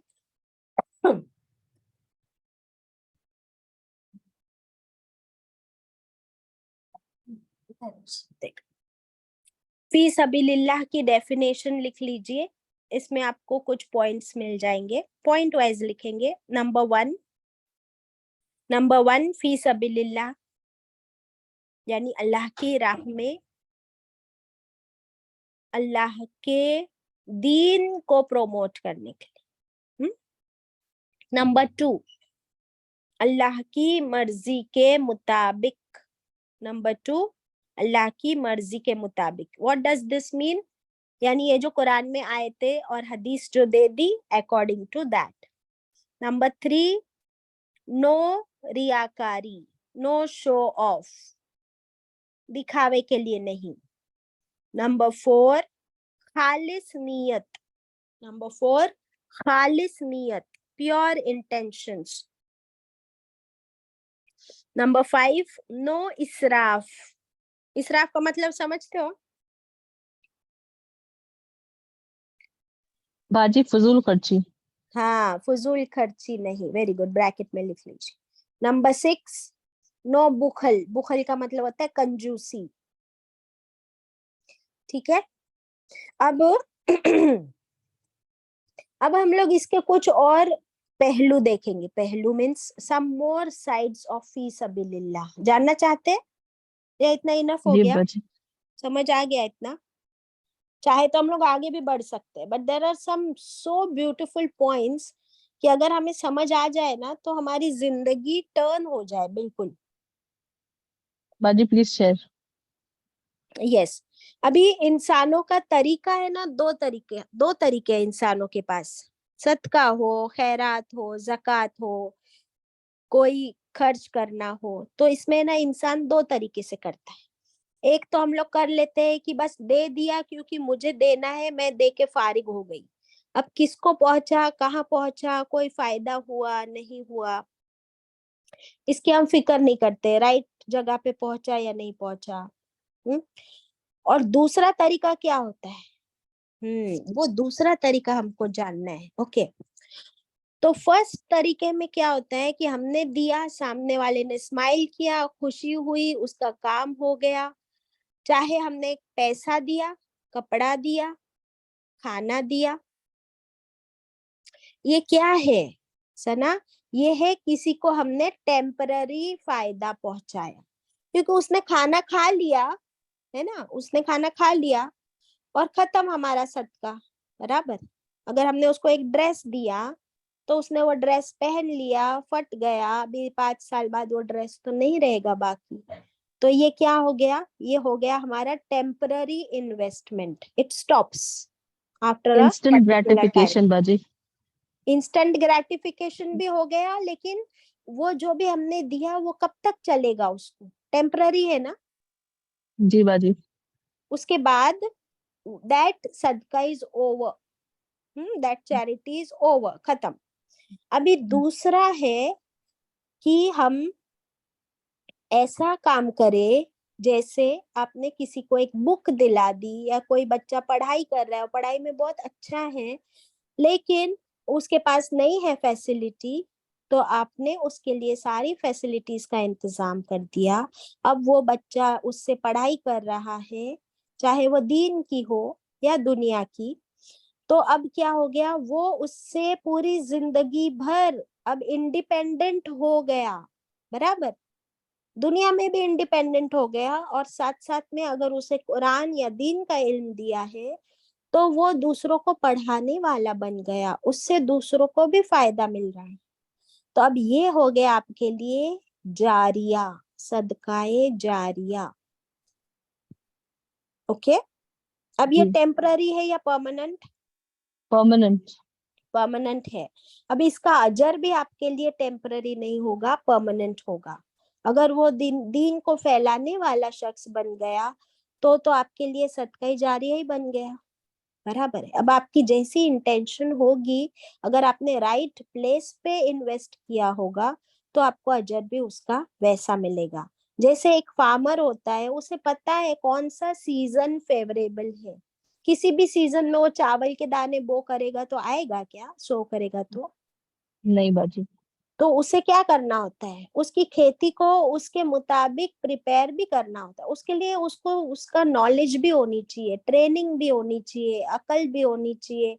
फी सबीलिल्लाह की डेफिनेशन लिख लीजिए, इसमें आपको कुछ पॉइंट्स मिल जाएंगे, पॉइंट वाइज लिखेंगे। नंबर वन फी सबीलिल्लाह यानी अल्लाह की राह में, अल्लाह के दीन को प्रोमोट करने के लिए। नंबर टू, अल्लाह की मर्जी के मुताबिक। नंबर टू, अल्लाह की मर्जी के मुताबिक। व्हाट डज दिस मीन, यानी ये जो कुरान में आयते और हदीस जो दे दी, according to that. Number three, no रियाकारी, नो शो ऑफ, दिखावे के लिए नहीं। नंबर फोर, खालिस नियत। नंबर फोर, खालिस नियत, pure intentions. Number five, no इसराफ। इसराफ का मतलब समझते हो, बाजी फजूल खर्ची। हाँ, फजूल खर्ची नहीं, वेरी गुड, ब्रैकेट में लिख लीजिए। नंबर सिक्स, नो बुखल। बुखल का मतलब होता है कंजूसी। ठीक है, अब अब हम लोग इसके कुछ और पहलू देखेंगे। पहलू means some more sides of फी सबीलिल्लाह। जानना चाहते हैं या इतना इनफ हो जी गया, बाजी। समझ आ गया इतना? चाहे तो हम लोग आगे भी बढ़ सकते हैं, but there are some so beautiful points कि अगर हमें समझ आ जाए ना तो हमारी जिंदगी टर्न हो जाए बिल्कुल। बाजी प्लीज शेयर। यस, अभी इंसानों का तरीका है ना, दो तरीके हैं इंसानों के पास। सदका हो, खैरात हो, ज़कात हो, कोई खर्च करना हो, तो इसमें ना इंसान दो तरीके से करता है। एक तो हम लोग कर लेते हैं कि बस दे दिया क्योंकि मुझे देना है, मैं दे के फारिग हो गई। अब किसको पहुंचा, कहाँ पहुंचा, कोई फायदा हुआ नहीं हुआ, इसकी हम फिक्र नहीं करते, राइट जगह पे पहुंचा या नहीं पहुंचा। और दूसरा तरीका क्या होता है, वो दूसरा तरीका हमको जानना है। ओके, तो फर्स्ट तरीके में क्या होता है कि हमने दिया, सामने वाले ने स्माइल किया, खुशी हुई, उसका काम हो गया। चाहे हमने पैसा दिया, कपड़ा दिया, खाना दिया, ये क्या है सना, ये है किसी को हमने टेम्पररी फायदा पहुंचाया, क्योंकि उसने खाना खा लिया है ना, उसने खाना खा लिया और खत्म हमारा सदका, बराबर। अगर हमने उसको एक ड्रेस दिया तो उसने वो ड्रेस पहन लिया, फट गया, अभी 5 साल बाद वो ड्रेस तो नहीं रहेगा बाकी, तो ये क्या हो गया, ये हो गया हमारा temporary investment, it stops after a instant particular time. Gratification बाजी। इंस्टेंट ग्रेटिफिकेशन भी हो गया, लेकिन वो जो भी हमने दिया वो कब तक चलेगा, उसको टेम्पररी है ना, जी बाजी। उसके बाद दैट सदका is over, that charity is over, खत्म। अभी दूसरा है कि हम ऐसा काम करें, जैसे आपने किसी को एक बुक दिला दी, या कोई बच्चा पढ़ाई कर रहा है, पढ़ाई में बहुत अच्छा है, लेकिन उसके पास नहीं है फैसिलिटी, تو آپ نے اس کے لیے ساری فیسلٹیز کا انتظام کر دیا. اب وہ بچہ اس سے پڑھائی کر رہا ہے, چاہے وہ دین کی ہو یا دنیا کی. تو اب کیا ہو گیا, وہ اس سے پوری زندگی بھر اب انڈیپینڈنٹ ہو گیا, برابر, دنیا میں بھی انڈیپینڈنٹ ہو گیا, اور ساتھ ساتھ میں اگر اسے قرآن یا دین کا علم دیا ہے تو وہ دوسروں کو پڑھانے والا بن گیا, اس سے دوسروں کو بھی فائدہ مل رہا ہے. تو اب یہ ہو گیا آپ کے لیے جاریہ, صدقہ جاریہ. اوکے, اب یہ جی ٹیمپرری ہے یا پرماننٹ؟ پرماننٹ. پرماننٹ ہے. اب اس کا اجر بھی آپ کے لیے ٹیمپرری نہیں ہوگا, پرماننٹ ہوگا. اگر وہ دین کو پھیلانے والا شخص بن گیا تو آپ کے لیے صدقہ جاریہ ہی بن گیا, برابر ہے. اب آپ کی جیسی انٹینشن ہوگی, اگر آپ نے رائٹ پلیس پہ انویسٹ کیا ہوگا تو آپ کو اجر بھی اس کا ویسا ملے گا. جیسے ایک فارمر ہوتا ہے, اسے پتا ہے کون سا سیزن فیوریبل ہے. کسی بھی سیزن میں وہ چاول کے دانے بو کرے گا تو آئے گا کیا, سو کرے گا نہیں باجی. تو اسے کیا کرنا ہوتا ہے, اس کی کھیتی کو اس کے مطابق پریپیئر بھی کرنا ہوتا ہے. اس کے لیے اس کو اس کا نالج بھی ہونی چاہیے, ٹریننگ بھی ہونی چاہیے, عقل بھی ہونی چاہیے,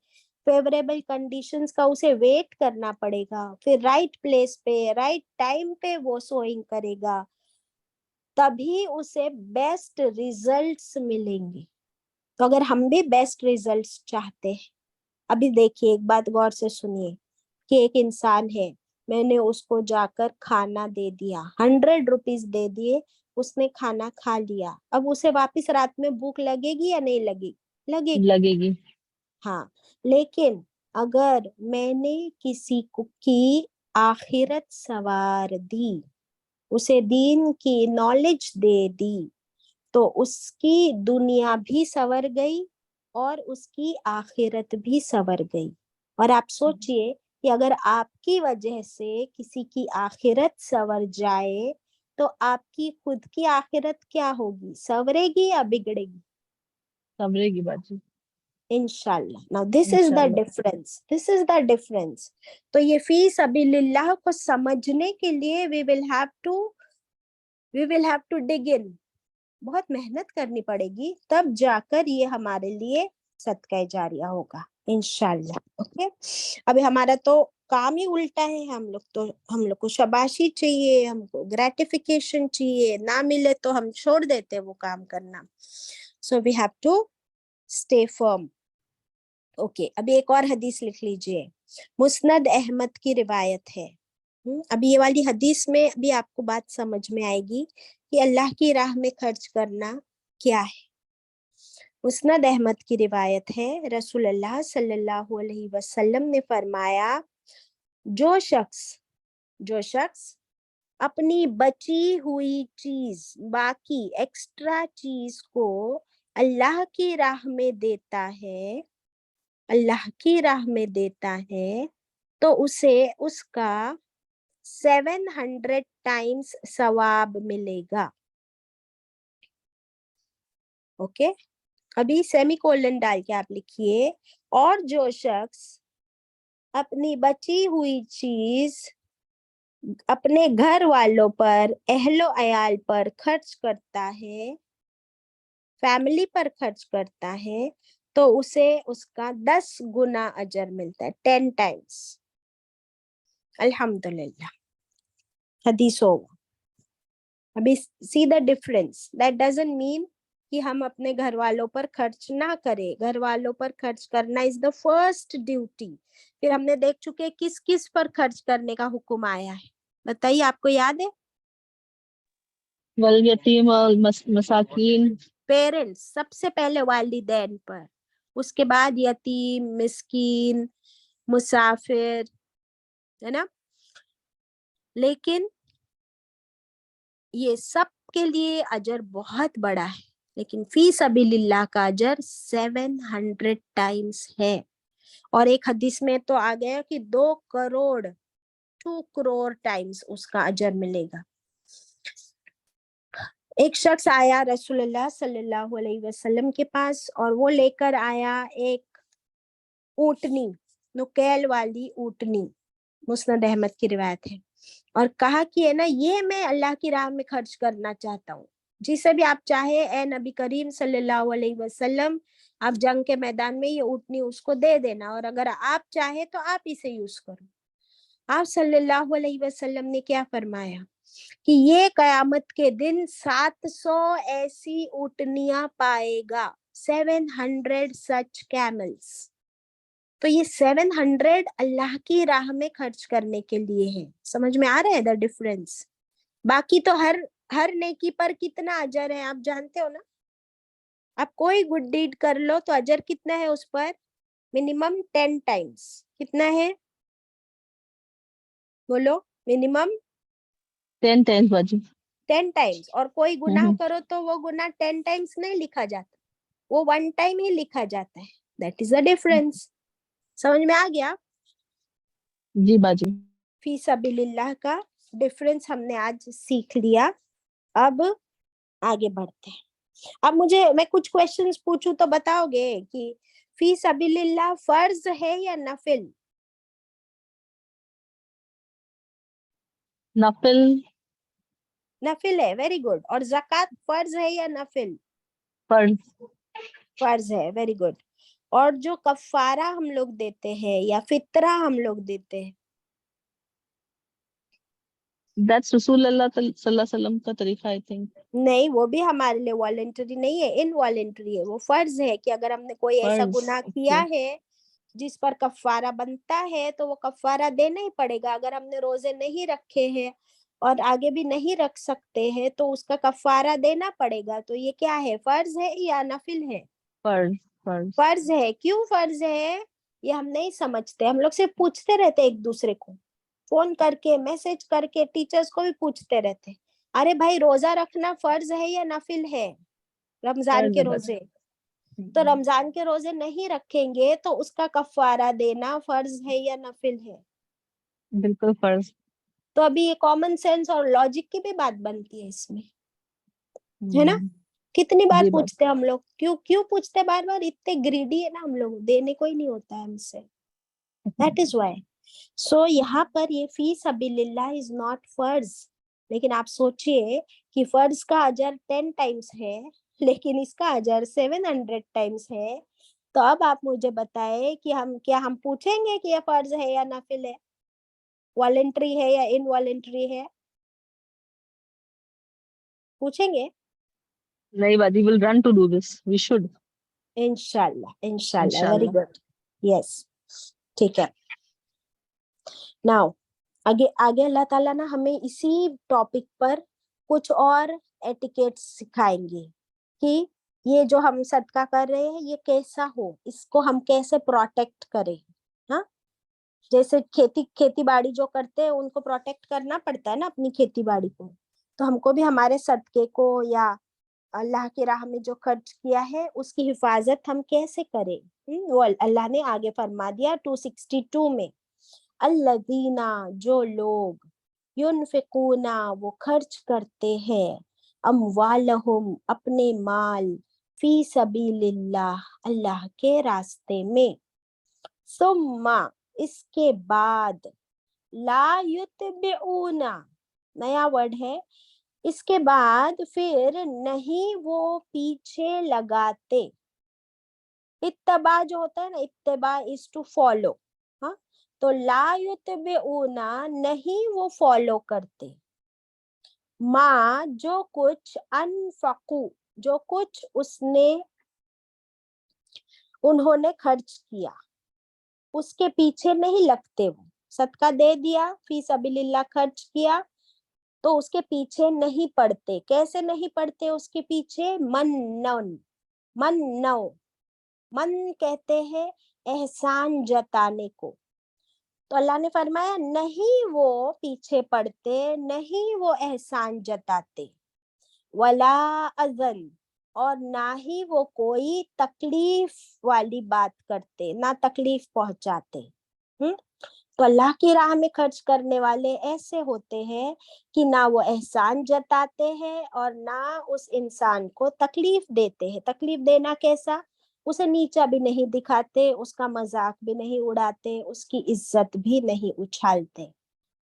فیوریبل کنڈیشنز کا اسے ویٹ کرنا پڑے گا, پھر رائٹ پلیس پہ رائٹ ٹائم پہ وہ سوئنگ کرے گا, تبھی اسے بیسٹ ریزلٹس ملیں گے. تو اگر ہم بھی بیسٹ ریزلٹس چاہتے ہیں, ابھی دیکھیے ایک بات غور سے سنیے, کہ ایک انسان ہے, میں نے اس کو جا کر کھانا دے دیا, 100 روپیز دے دیے, اس نے کھانا کھا لیا. اب اسے واپس رات میں بھوک لگے گی یا نہیں لگے گی؟ لگے گی. ہاں, لیکن اگر میں نے کسی کو کی آخرت سوار دی, اسے دین کی نالج دے دی, تو اس کی دنیا بھی سنور گئی اور اس کی آخرت بھی سنور گئی. اور آپ سوچئے کہ اگر آپ کی وجہ سے کسی کی آخرت سنور جائے تو آپ کی خود کی آخرت کیا ہوگی, سنورے گی یا بگڑے گی؟ سنورے گی باجی. انشاءاللہ. Now this is the انشاءاللہ. difference. This is the difference. تو یہ فی سبیل اللہ کو سمجھنے کے لیے we will have to dig in. بہت محنت کرنی پڑے گی, تب جا کر یہ ہمارے لیے صدقہ جاریہ ہوگا انشاءاللہ. اوکے, ابھی ہمارا تو کام ہی الٹا ہے. ہم لوگ کو شاباشی چاہیے, ہم کو گریٹیفیکیشن چاہیے, نہ ملے تو ہم چھوڑ دیتے وہ کام کرنا. So we have to stay firm. Okay, ابھی ایک اور حدیث لکھ لیجئے. مسند احمد کی روایت ہے. ابھی یہ والی حدیث میں بھی آپ کو بات سمجھ میں آئے گی کہ اللہ کی راہ میں خرچ کرنا کیا ہے. مسند احمد کی روایت ہے, رسول اللہ صلی اللہ علیہ وسلم نے فرمایا, جو شخص اپنی بچی ہوئی چیز, باقی ایکسٹرا چیز کو اللہ کی راہ میں دیتا ہے تو اسے اس کا 700 ٹائمز ثواب ملے گا. اوکے, ابھی سیمی کولن ڈال کے آپ لکھیے, اور جو شخص اپنی بچی ہوئی چیز اپنے گھر والوں پر, اہل و عیال پر خرچ کرتا ہے, فیملی پر خرچ کرتا ہے, تو اسے اس کا 10 گنا اجر ملتا ہے, 10 ٹائمز. الحمدللہ. حدیث ہو. ابھی see the difference. That doesn't mean کہ ہم اپنے گھر والوں پر خرچ نہ کریں. گھر والوں پر خرچ کرنا is the first duty. پھر ہم نے دیکھ چکے کس کس پر خرچ کرنے کا حکم آیا ہے, بتائیے, آپ کو یاد ہے؟ والیتیم مساکین. پیرنٹس, سب سے پہلے والدین پر, اس کے بعد یتیم, مسکین, مسافر, ہے نا. لیکن یہ سب کے لیے اجر بہت بڑا ہے, لیکن فی سبیل اللہ کا اجر 700 ٹائمز ہے. اور ایک حدیث میں تو آ گیا کہ 2 کروڑ ٹائمز اس کا اجر ملے گا. ایک شخص آیا رسول اللہ صلی اللہ علیہ وسلم کے پاس, اور وہ لے کر آیا ایک اونٹنی, نکیل والی اونٹنی. मुस्नद अहमद की रिवायत है, और कहा कि है ना ये मैं अल्लाह की राह में खर्च करना चाहता हूँ, जिसे भी आप चाहे ए नबी करीम सल्लल्लाहु अलैहि वसल्लम, आप जंग के मैदान में ये ऊँटनी उसको दे देना, और अगर आप चाहे तो आप इसे यूज करो। आप सल्लल्लाहु अलैहि वसल्लम ने क्या फरमाया कि ये कयामत के दिन 700 ऐसी ऊँटनियां पाएगा, 700 सच कैमल्स। तो ये 700 अल्लाह की राह में खर्च करने के लिए है। समझ में आ रहा है द डिफरेंस? बाकी तो हर नेकी पर कितना अजर है आप जानते हो ना। आप कोई गुड डीड कर लो तो अजर कितना है उस पर? Minimum 10 times. कितना है बोलो? मिनिमम 10 टाइम्स बाजी। 10 टाइम्स। और कोई गुनाह करो तो वो गुनाह 10 टाइम्स नहीं लिखा जाता, वो 1 टाइम ही लिखा जाता है। That is the difference. समझ में आ गया? जी बाजी। फी सबीलिल्लाह का डिफरेंस हमने आज सीख लिया। अब आगे बढ़ते हैं। अब मैं कुछ क्वेश्चंस पूछूं तो बताओगे कि फी सबीलिल्लाह फर्ज है या नफिल? नफिल। नफिल है, वेरी गुड। और ज़कात फर्ज है या नफिल? फर्ज। फर्ज है, वेरी गुड। और जो कफारा हम लोग देते हैं या फितरा हम लोग देते हैं, दैट्स रसूल अल्लाह सल्लल्लाहु अलैहि वसल्लम का तरीका आई थिंक। नहीं, वो भी हमारे लिए वॉलेंटरी नहीं है, इनवॉलेंटरी है। वो फर्ज है कि अगर हमने कोई ऐसा फर्ज। गुनाह किया है जिस पर कफारा बनता है तो वो कफारा देना ही पड़ेगा। अगर हमने रोजे नहीं रखे हैं और आगे भी नहीं रख सकते हैं तो उसका कफारा देना पड़ेगा। तो ये क्या है, फर्ज है या नफिल है? फर्ज। फर्ज। फर्ज है। क्यों फर्ज है ये हम नहीं समझते। हम लोग सिर्फ पूछते रहते एक दूसरे को, फोन करके मैसेज करके टीचर्स को भी पूछते रहते, अरे भाई रोजा रखना फर्ज है या नफिल है? रमजान फर्ज के है बाजी। रोजे, तो रमजान के रोजे नहीं रखेंगे तो उसका कफारा देना फर्ज है या नफिल है? बिल्कुल फर्ज। तो अभी ये कॉमन सेंस और लॉजिक की भी बात बनती है इसमें, है ना? कितनी बार जी बाजी। पूछते हैं हम लोग, क्यों क्यों पूछते हैं बार बार? इतने ग्रीडी है ना हम लोग, देने को ही नहीं होता है हमसे। That is why. सो यहाँ पर ये फी सबीलिल्लाह इज नॉट फर्ज। लेकिन आप सोचिए कि फर्ज का अजर 10 टाइम्स है लेकिन इसका अजर 700 टाइम्स है। तो अब आप मुझे बताएं कि हम पूछेंगे कि यह फर्ज है या नफिल है, वॉलेंट्री है या इनवॉलेंट्री है? पूछेंगे? नहीं बाजी, will run to do this, we should. इंशाल्लाह, इंशाल्लाह, वेरी इंशाल्लाह। गुड। यस, ठीक है। नाउ आगे आगे अल्लाह ताला ना हमें इसी टॉपिक पर कुछ और एटिकेट्स सिखाएंगे कि ये जो हम सदका कर रहे हैं ये कैसा हो, इसको हम कैसे प्रोटेक्ट करें। हाँ, जैसे खेती बाड़ी जो करते हैं उनको प्रोटेक्ट करना पड़ता है ना अपनी खेती बाड़ी को, तो हमको भी हमारे सदके को या अल्लाह की राह में जो खर्च किया है उसकी हिफाजत हम कैसे करें। वो अल्लाह ने आगे फरमा दिया 262 में, अल्लज़ीना जो लोग, युनफिकूना वो खर्च करते हैं, अमवालहुम अपने माल, फी सबीलिल्लाह अल्लाह के रास्ते में, सुम्मा इसके बाद, ला युतबिऊना नया वर्ड है, इसके बाद फिर नहीं वो पीछे लगाते। इत्तबा जो होता है ना, इत्तबा इज टू फॉलो। हाँ, तो ला युतबिऊना नहीं वो फॉलो करते, माँ जो कुछ, अनफकू जो कुछ उन्होंने खर्च किया उसके पीछे नहीं लगते। वो सदका दे दिया, फी सबीलिल्लाह खर्च किया तो उसके पीछे नहीं पड़ते। कैसे नहीं पड़ते उसके पीछे? मन कहते हैं एहसान जताने को। तो अल्लाह ने फरमाया नहीं वो पीछे पड़ते, नहीं वो एहसान जताते, वला अजन और ना ही वो कोई तकलीफ वाली बात करते, ना तकलीफ पहुंचाते। तो अल्लाह की राह में खर्च करने वाले ऐसे होते हैं कि ना वो एहसान जताते हैं और ना उस इंसान को तकलीफ देते हैं। तकलीफ देना कैसा? उसे नीचा भी नहीं दिखाते, उसका मजाक भी नहीं उड़ाते, उसकी इज्जत भी नहीं उछालते,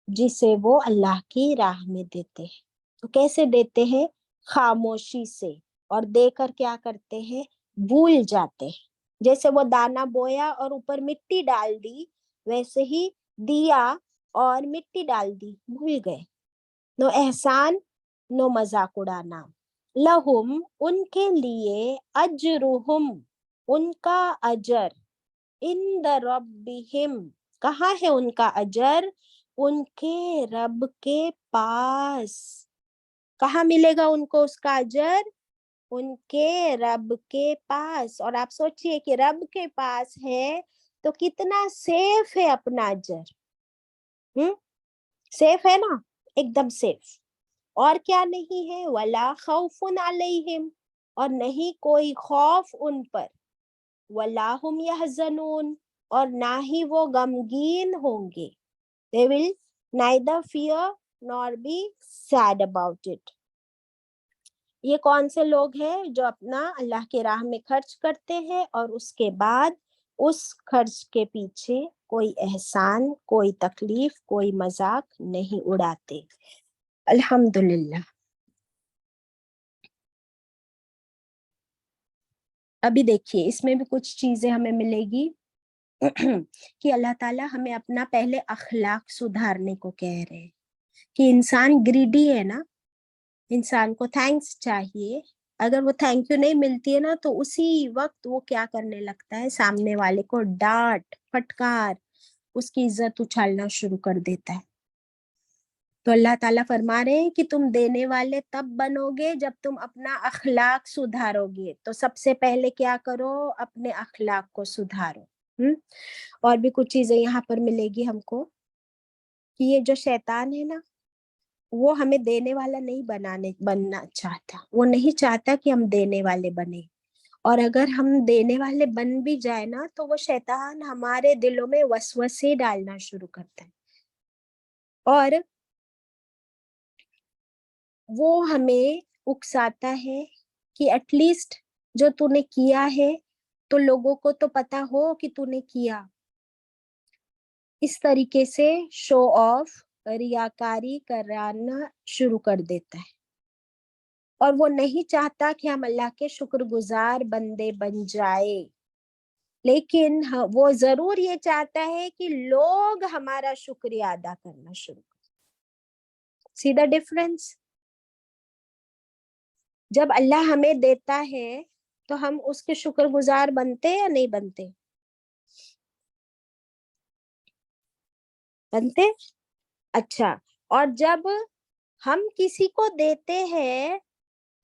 जिसे वो अल्लाह की राह में देते हैं। तो कैसे देते हैं? खामोशी से, और देकर क्या करते हैं? भूल जाते हैं। जैसे वो दाना बोया और ऊपर मिट्टी डाल दी, वैसे ही दिया और मिट्टी डाल दी, भूल गए। नो एहसान, नो मजाक उड़ाना। लहुम, उनके लिए, अजरुहुम, उनका अजर, इंद रब्बिहिम, कहाँ है उनका अजर? उनके रब के पास। कहाँ मिलेगा उनको उसका अजर? उनके रब के पास। और आप सोचिए कि रब के पास है तो कितना सेफ है अपना अजर। सेफ है ना, एकदम सेफ। और क्या नहीं है? वला खौफुन अलैहिम, और नहीं कोई खौफ उन पर, वला हुम यहज़नून, और ना ही वो गमगीन होंगे। They will neither fear nor be sad about it. ये कौन से लोग हैं? जो अपना अल्लाह के राह में खर्च करते हैं और उसके बाद उस खर्च के पीछे कोई एहसान, कोई तकलीफ, कोई मजाक नहीं उड़ाते। अल्हम्दुलिल्लाह। अभी देखिए, इसमें भी कुछ चीजें हमें मिलेगी कि अल्लाह ताला हमें अपना पहले अखलाक सुधारने को कह रहे हैं। कि इंसान ग्रीडी है ना, इंसान को थैंक्स चाहिए। अगर वो थैंक यू नहीं मिलती है ना, तो उसी वक्त वो क्या करने लगता है? सामने वाले को डांट फटकार, उसकी इज्जत उछालना शुरू कर देता है। तो अल्लाह ताला फरमा रहे हैं कि तुम देने वाले तब बनोगे जब तुम अपना अखलाक सुधारोगे। तो सबसे पहले क्या करो? अपने अखलाक को सुधारो। और भी कुछ चीजें यहाँ पर मिलेगी हमको कि ये जो शैतान है ना, वो हमें देने वाला नहीं बनना चाहता। वो नहीं चाहता कि हम देने वाले बने। और अगर हम देने वाले बन भी जाए ना, तो वो शैतान हमारे दिलों में वसवसे डालना शुरू करता है, और वो हमें उकसाता है कि एटलीस्ट जो तूने किया है तो लोगों को तो पता हो कि तूने किया। इस तरीके से शो ऑफ, रियाकारी कराना शुरू कर देता है। और वो नहीं चाहता कि हम अल्लाह के शुक्रगुजार बंदे बन जाए, लेकिन वो जरूर ये चाहता है कि लोग हमारा शुक्रिया अदा करना शुरू करें। See the difference? जब अल्लाह हमें देता है तो हम उसके शुक्रगुजार बनते या नहीं बनते? बनते। अच्छा, और जब हम किसी को देते हैं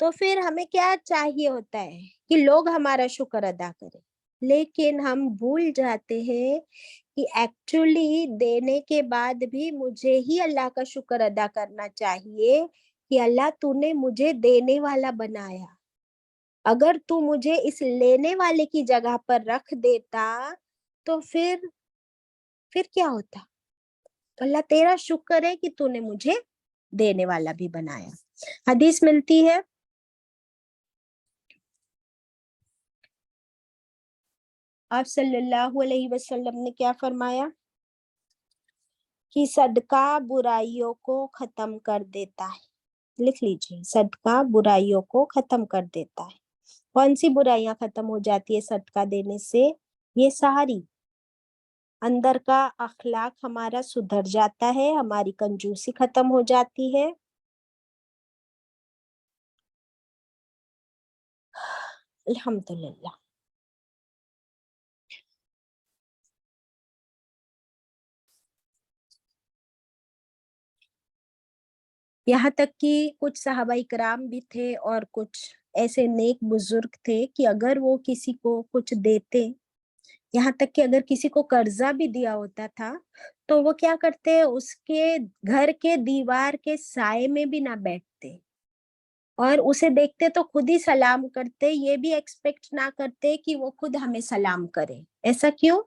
तो फिर हमें क्या चाहिए होता है? कि लोग हमारा शुक्र अदा करें। लेकिन हम भूल जाते हैं कि एक्चुअली देने के बाद भी मुझे ही अल्लाह का शुक्र अदा करना चाहिए कि अल्लाह तूने मुझे देने वाला बनाया। अगर तू मुझे इस लेने वाले की जगह पर रख देता तो फिर क्या होता? तो अल्लाह तेरा शुक्र है कि तूने मुझे देने वाला भी बनाया। हदीस मिलती है, आप सल्लल्लाहु अलैहि वसल्लम ने क्या फरमाया कि सदका बुराइयों को खत्म कर देता है। लिख लीजिए, सदका बुराइयों को खत्म कर देता है। कौन सी बुराइयां खत्म हो जाती है सदका देने से? ये सारी। अंदर का अखलाक हमारा सुधर जाता है, हमारी कंजूसी खत्म हो जाती है। अल्हम्दुलिल्लाह। यहाँ तक कि कुछ सहाबा इकराम भी थे और कुछ ऐसे नेक बुजुर्ग थे कि अगर वो किसी को कुछ देते, यहाँ तक कि अगर किसी को कर्जा भी दिया होता था, तो वो क्या करते? उसके घर के दीवार के साए में भी ना बैठते, और उसे देखते तो खुद ही सलाम करते, ये भी एक्सपेक्ट ना करते कि वो खुद हमें सलाम करे। ऐसा क्यों?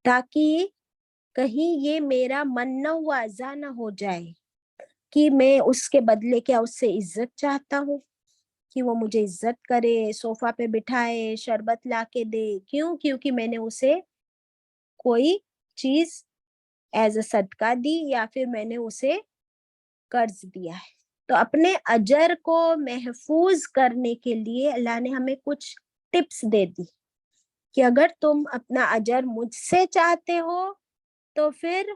ताकि कहीं ये मेरा मन्ना हुआ अज़ा ना हो जाए कि मैं उसके बदले क्या उससे इज्जत चाहता हूँ, कि वो मुझे इज्जत करे, सोफा पे बिठाए, शरबत ला के दे। क्यों? क्योंकि मैंने उसे कोई चीज एज अ सदका दी या फिर मैंने उसे कर्ज दिया है। तो अपने अजर को महफूज करने के लिए अल्लाह ने हमें कुछ टिप्स दे दी कि अगर तुम अपना अजर मुझसे चाहते हो तो फिर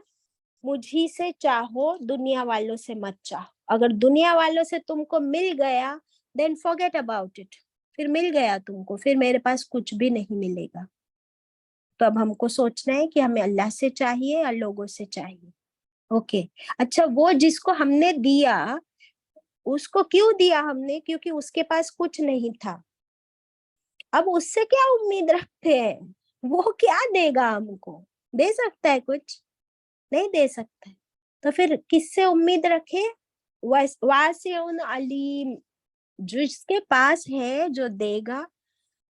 मुझी से चाहो, दुनिया वालों से मत चाहो। अगर दुनिया वालों से तुमको मिल गया देन फॉरगेट अबाउट इट, फिर मिल गया तुमको, फिर मेरे पास कुछ भी नहीं मिलेगा। तो अब हमको सोचना है कि हमें अल्लाह से चाहिए या लोगों से चाहिए। ओके अच्छा, वो जिसको हमने दिया उसको क्यों दिया हमने? क्योंकि उसके पास कुछ नहीं था। अब उससे क्या उम्मीद रखते हैं? वो क्या देगा हमको? दे सकता है कुछ? नहीं दे सकता है। तो फिर किससे उम्मीद रखे? वासिउन अलीम, जिसके पास है जो देगा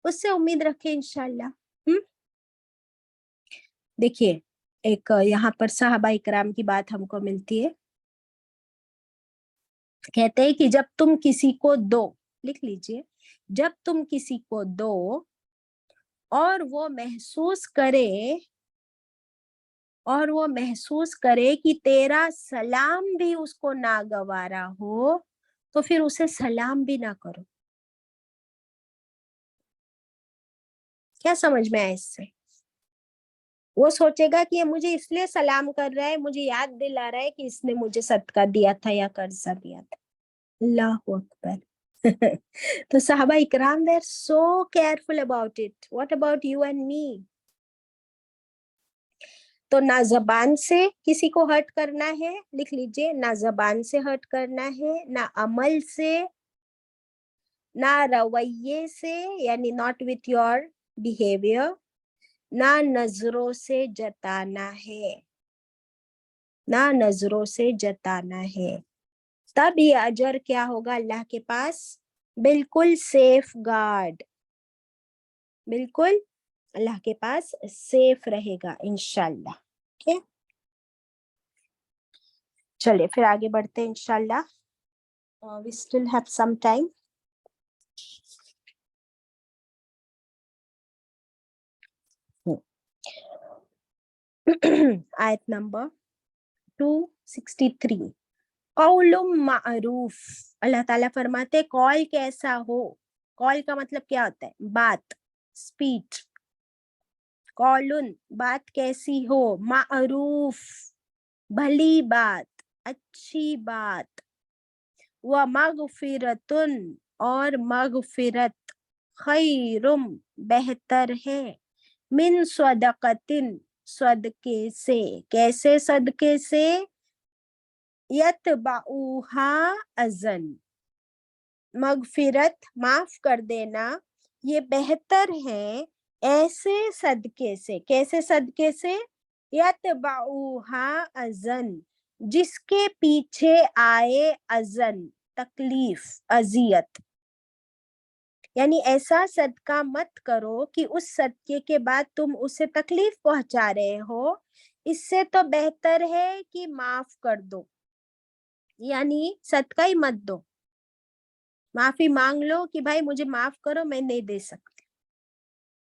उससे उम्मीद रखे इंशाल्लाह। देखिए एक यहाँ पर साहबा इकराम की बात हमको मिलती है। कहते हैं कि जब तुम किसी को दो, लिख लीजिए, जब तुम किसी को दो और वो महसूस करे कि तेरा सलाम भी उसको नागवारा हो, तो फिर उसे सलाम भी ना करो। क्या समझ में आया इससे? वो सोचेगा कि ये मुझे इसलिए सलाम कर रहा है, मुझे याद दिला रहा है कि इसने मुझे सदका दिया था या कर्जा दिया था। अल्लाह अकबर। तो साहबा इकराम they are so careful about it. What about you and me? तो ना जबान से किसी को हर्ट करना है, लिख लीजिए, ना जबान से हर्ट करना है, ना अमल से, ना रवैये से, यानी नॉट विथ योर बिहेवियर, ना नजरों से जताना है, ना नजरों से जताना है। तब ये अजर क्या होगा अल्लाह के पास? बिल्कुल सेफ गार्ड, बिल्कुल अल्लाह के पास सेफ रहेगा इंशाल्लाह। ठीक है, चलिए फिर आगे बढ़ते हैं इंशाल्लाह। We still have some time. आयत नंबर 263, कौलुम मारूफ। अल्लाह ताला फरमाते कौल कैसा हो। कौल का मतलब क्या होता है? बात, स्पीच। कौलुन बात कैसी हो, मारूफ भली बात, अच्छी बात, व मगफिरतुन और मगफिरत, खैरुम बेहतर है, मिन सदकतिन सदके से। कैसे सदके से? यतबाउहा अजन, मगफिरत माफ कर देना ये बेहतर है ऐसे सदके से। कैसे सदके से? यतबाउहा अजन, जिसके पीछे आए अजन, तकलीफ, अजियत। यानी ऐसा सदका मत करो कि उस सदके के बाद तुम उसे तकलीफ पहुंचा रहे हो। इससे तो बेहतर है कि माफ कर दो, यानी सदका ही मत दो, माफी मांग लो कि भाई मुझे माफ करो, मैं नहीं दे सकती।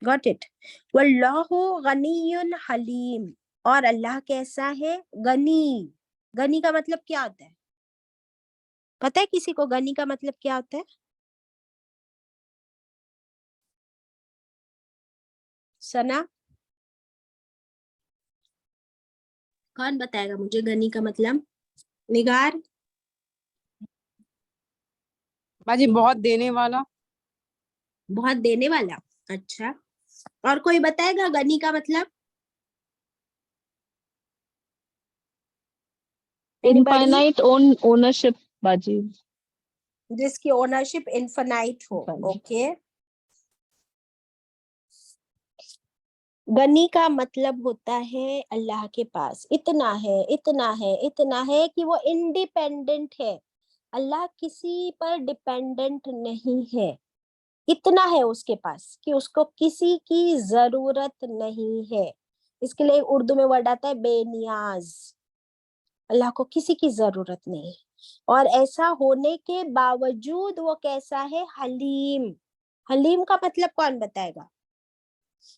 Got it? वल्लाहु गनीयुन हलीम, और अल्लाह कैसा है? गनी। गनी का मतलब क्या होता है? पता है किसी को गनी का मतलब क्या होता है? सना, कौन बताएगा मुझे गनी का मतलब? निगार? बाजी बहुत देने वाला। बहुत देने वाला। अच्छा, और कोई बताएगा गनी का मतलब? Anybody? इनफाइनाइट ओनरशिप बाजी। जिसकी ओनरशिप इनफाइनाइट हो। ओके, गनी का मतलब होता है अल्लाह के पास इतना है, इतना है, इतना है कि वो इंडिपेंडेंट है। अल्लाह किसी पर डिपेंडेंट नहीं है। इतना है उसके पास कि उसको किसी की जरूरत नहीं है। इसके लिए उर्दू में वर्ड आता है बेनियाज। अल्लाह को किसी की जरूरत नहीं। اور ایسا ہونے کے باوجود وہ کیسا ہے؟ حلیم. حلیم کا مطلب کون بتائے گا؟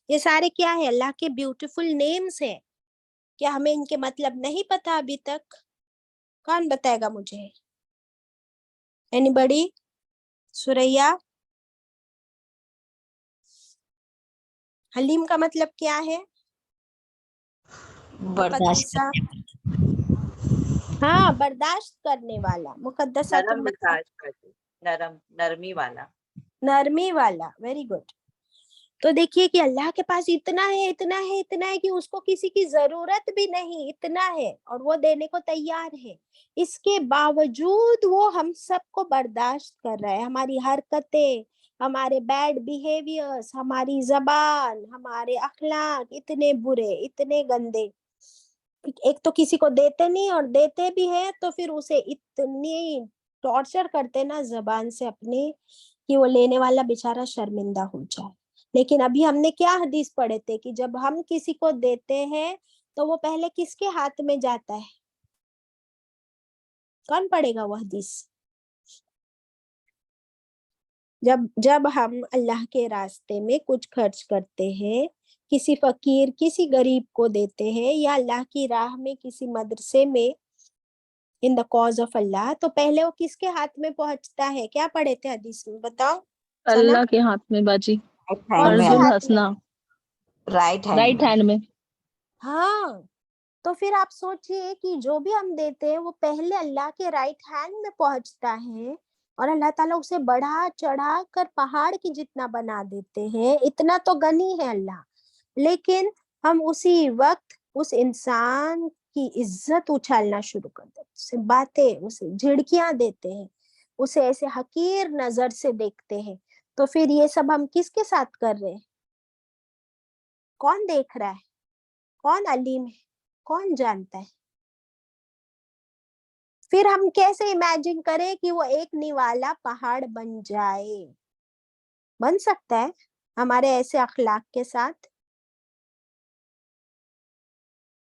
یہ سارے کیا ہے؟ اللہ کے بیوٹیفل نیمز ہیں. کیا ہمیں ان کے مطلب نہیں پتا ابھی تک؟ کون بتائے گا مجھے؟ اینی بڑی؟ سوریا؟ حلیم کا مطلب کیا ہے؟ برداشت مقدسہ؟ ہاں، برداشت کرنے والا. مقدسہ نرم تم بتاؤ. مزاج کا جو نرمی والا. نرمی والا. Very good. تو دیکھیے کہ اللہ کے پاس اتنا ہے اتنا ہے اتنا ہے کہ اس کو کسی کی ضرورت بھی نہیں. اتنا ہے اور وہ دینے کو تیار ہے. اس کے باوجود وہ ہم سب کو برداشت کر رہا ہے. ہماری حرکتیں، ہمارے بیڈ بیہیویئرز، ہماری زبان، ہمارے اخلاق اتنے برے، اتنے گندے. ایک تو کسی کو دیتے نہیں، اور دیتے بھی ہے تو پھر اسے اتنی ٹارچر کرتے نا زبان سے اپنے، کہ وہ لینے والا بیچارہ شرمندہ ہو جائے. لیکن ابھی ہم نے کیا حدیث پڑھے تھے کہ جب ہم کسی کو دیتے ہیں تو وہ پہلے کس کے ہاتھ میں جاتا ہے؟ کون پڑھے گا وہ حدیث؟ جب ہم اللہ کے راستے میں کچھ خرچ کرتے ہیں، کسی فقیر، کسی غریب کو دیتے ہیں، یا اللہ کی راہ میں کسی مدرسے میں ان دا کاز آف اللہ، تو پہلے وہ کس کے ہاتھ میں پہنچتا ہے؟ کیا پڑھے تھے حدیث میں؟ بتاؤ سنا. اللہ کے ہاتھ میں باجی. کون فرض سے ہاتھ میں؟ الحسنہ رائٹ رائٹ ہینڈ. ہینڈ میں. ہاں. تو پھر آپ سوچئے کہ جو بھی ہم دیتے ہیں وہ پہلے اللہ کے رائٹ ہینڈ میں پہنچتا ہے، اور اللہ تعالیٰ اسے بڑھا چڑھا کر پہاڑ کی جتنا بنا دیتے ہیں. اتنا تو غنی ہے اللہ. لیکن ہم اسی وقت اس انسان کی عزت اچھالنا شروع کر دیتے، اسے باتیں، اسے جھڑکیاں دیتے ہیں، اسے ایسے حقیر نظر سے دیکھتے ہیں. تو پھر یہ سب ہم کس کے ساتھ کر رہے ہیں؟ کون دیکھ رہا ہے؟ کون علیم ہے؟ کون جانتا ہے؟ پھر ہم کیسے امیجن کریں کہ وہ ایک نوالا پہاڑ بن جائے؟ بن سکتا ہے ہمارے ایسے اخلاق کے ساتھ؟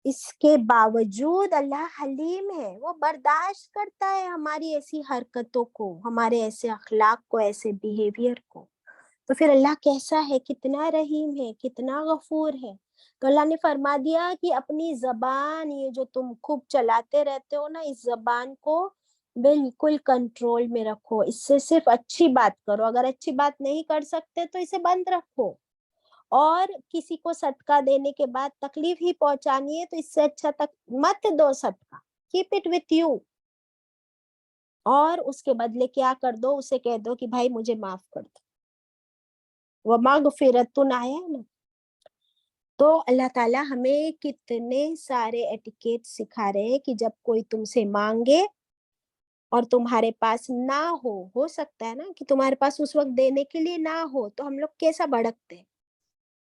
اس کے باوجود اللہ حلیم ہے، وہ برداشت کرتا ہے ہماری ایسی حرکتوں کو، ہمارے ایسے اخلاق کو، ایسے بیہیویئر کو. تو پھر اللہ کیسا ہے؟ کتنا رحیم ہے، کتنا غفور ہے. تو اللہ نے فرما دیا کہ اپنی زبان، یہ جو تم خوب چلاتے رہتے ہو نا، اس زبان کو بالکل کنٹرول میں رکھو. اس سے صرف اچھی بات کرو. اگر اچھی بات نہیں کر سکتے تو اسے بند رکھو. اور کسی کو صدقہ دینے کے بعد تکلیف ہی پہنچانی ہے تو اس سے اچھا تک مت دو صدقہ. Keep it with you. اور اس کے بدلے کیا کر دو؟ اسے کہہ دو کہ بھائی مجھے معاف کر دو. وَمَغْفِرَةٌ آیا نا. تو اللہ تعالیٰ ہمیں کتنے سارے ایٹیکیٹ سکھا رہے ہیں کہ جب کوئی تم سے مانگے اور تمہارے پاس نہ ہو سکتا ہے نا کہ تمہارے پاس اس وقت دینے کے لیے نہ ہو، تو ہم لوگ کیسا بھڑکتے ہیں؟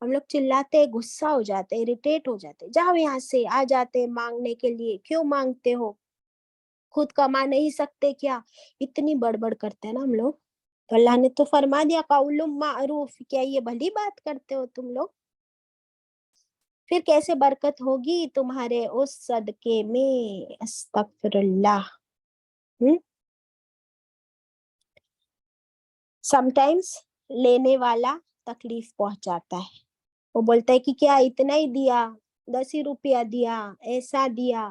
ہم لوگ چلاتے، غصہ ہو جاتے، اریٹیٹ ہو جاتے، جاؤ یہاں سے. آ جاتے مانگنے کے لیے. کیوں مانگتے ہو؟ خود کما نہیں سکتے کیا؟ اتنی بڑبڑ کرتے ہیں نا ہم لوگ. تو اللہ نے تو فرما دیا قول معروف. کیا یہ بھلی بات کرتے ہو تم لوگ؟ پھر کیسے برکت ہوگی تمہارے اس صدقے میں؟ استغفر اللہ. سم ٹائمز لینے والا تکلیف پہنچاتا ہے. وہ بولتا ہے کہ کیا اتنا ہی دیا، 10 ہی روپیہ دیا، ایسا دیا.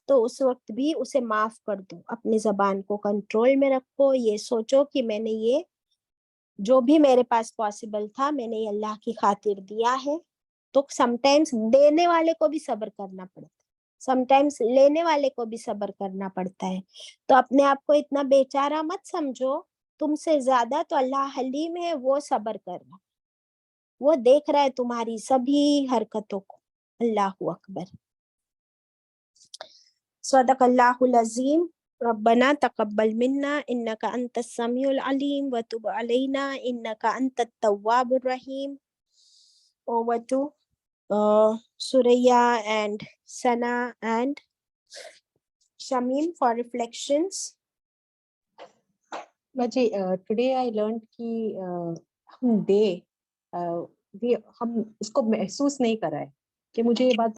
تو اس وقت بھی اسے معاف کر دو. اپنی زبان کو کنٹرول میں رکھو. یہ سوچو کہ میں نے یہ جو بھی میرے پاس پاسبل تھا میں نے یہ اللہ کی خاطر دیا ہے. تو سم ٹائمز دینے والے کو بھی صبر کرنا پڑتا ہے، سم ٹائمز لینے والے کو بھی صبر کرنا پڑتا ہے. تو اپنے آپ کو اتنا بیچارہ مت سمجھو. تم سے زیادہ تو اللہ حلیم ہے، وہ صبر کر رہا، وہ دیکھ رہا ہے تمہاری سبھی حرکتوں کو. اللہ اکبر. صدق اللہ العظیم. ربنا تقبل منا انك انت السميع العليم وتب علينا انك انت التواب الرحيم. Over to Suraya and Sana and Shamim for reflections. Baji, today I learned कि हम दे, ہم اس کو محسوس نہیں کرا ہے کہ مجھے یہ بات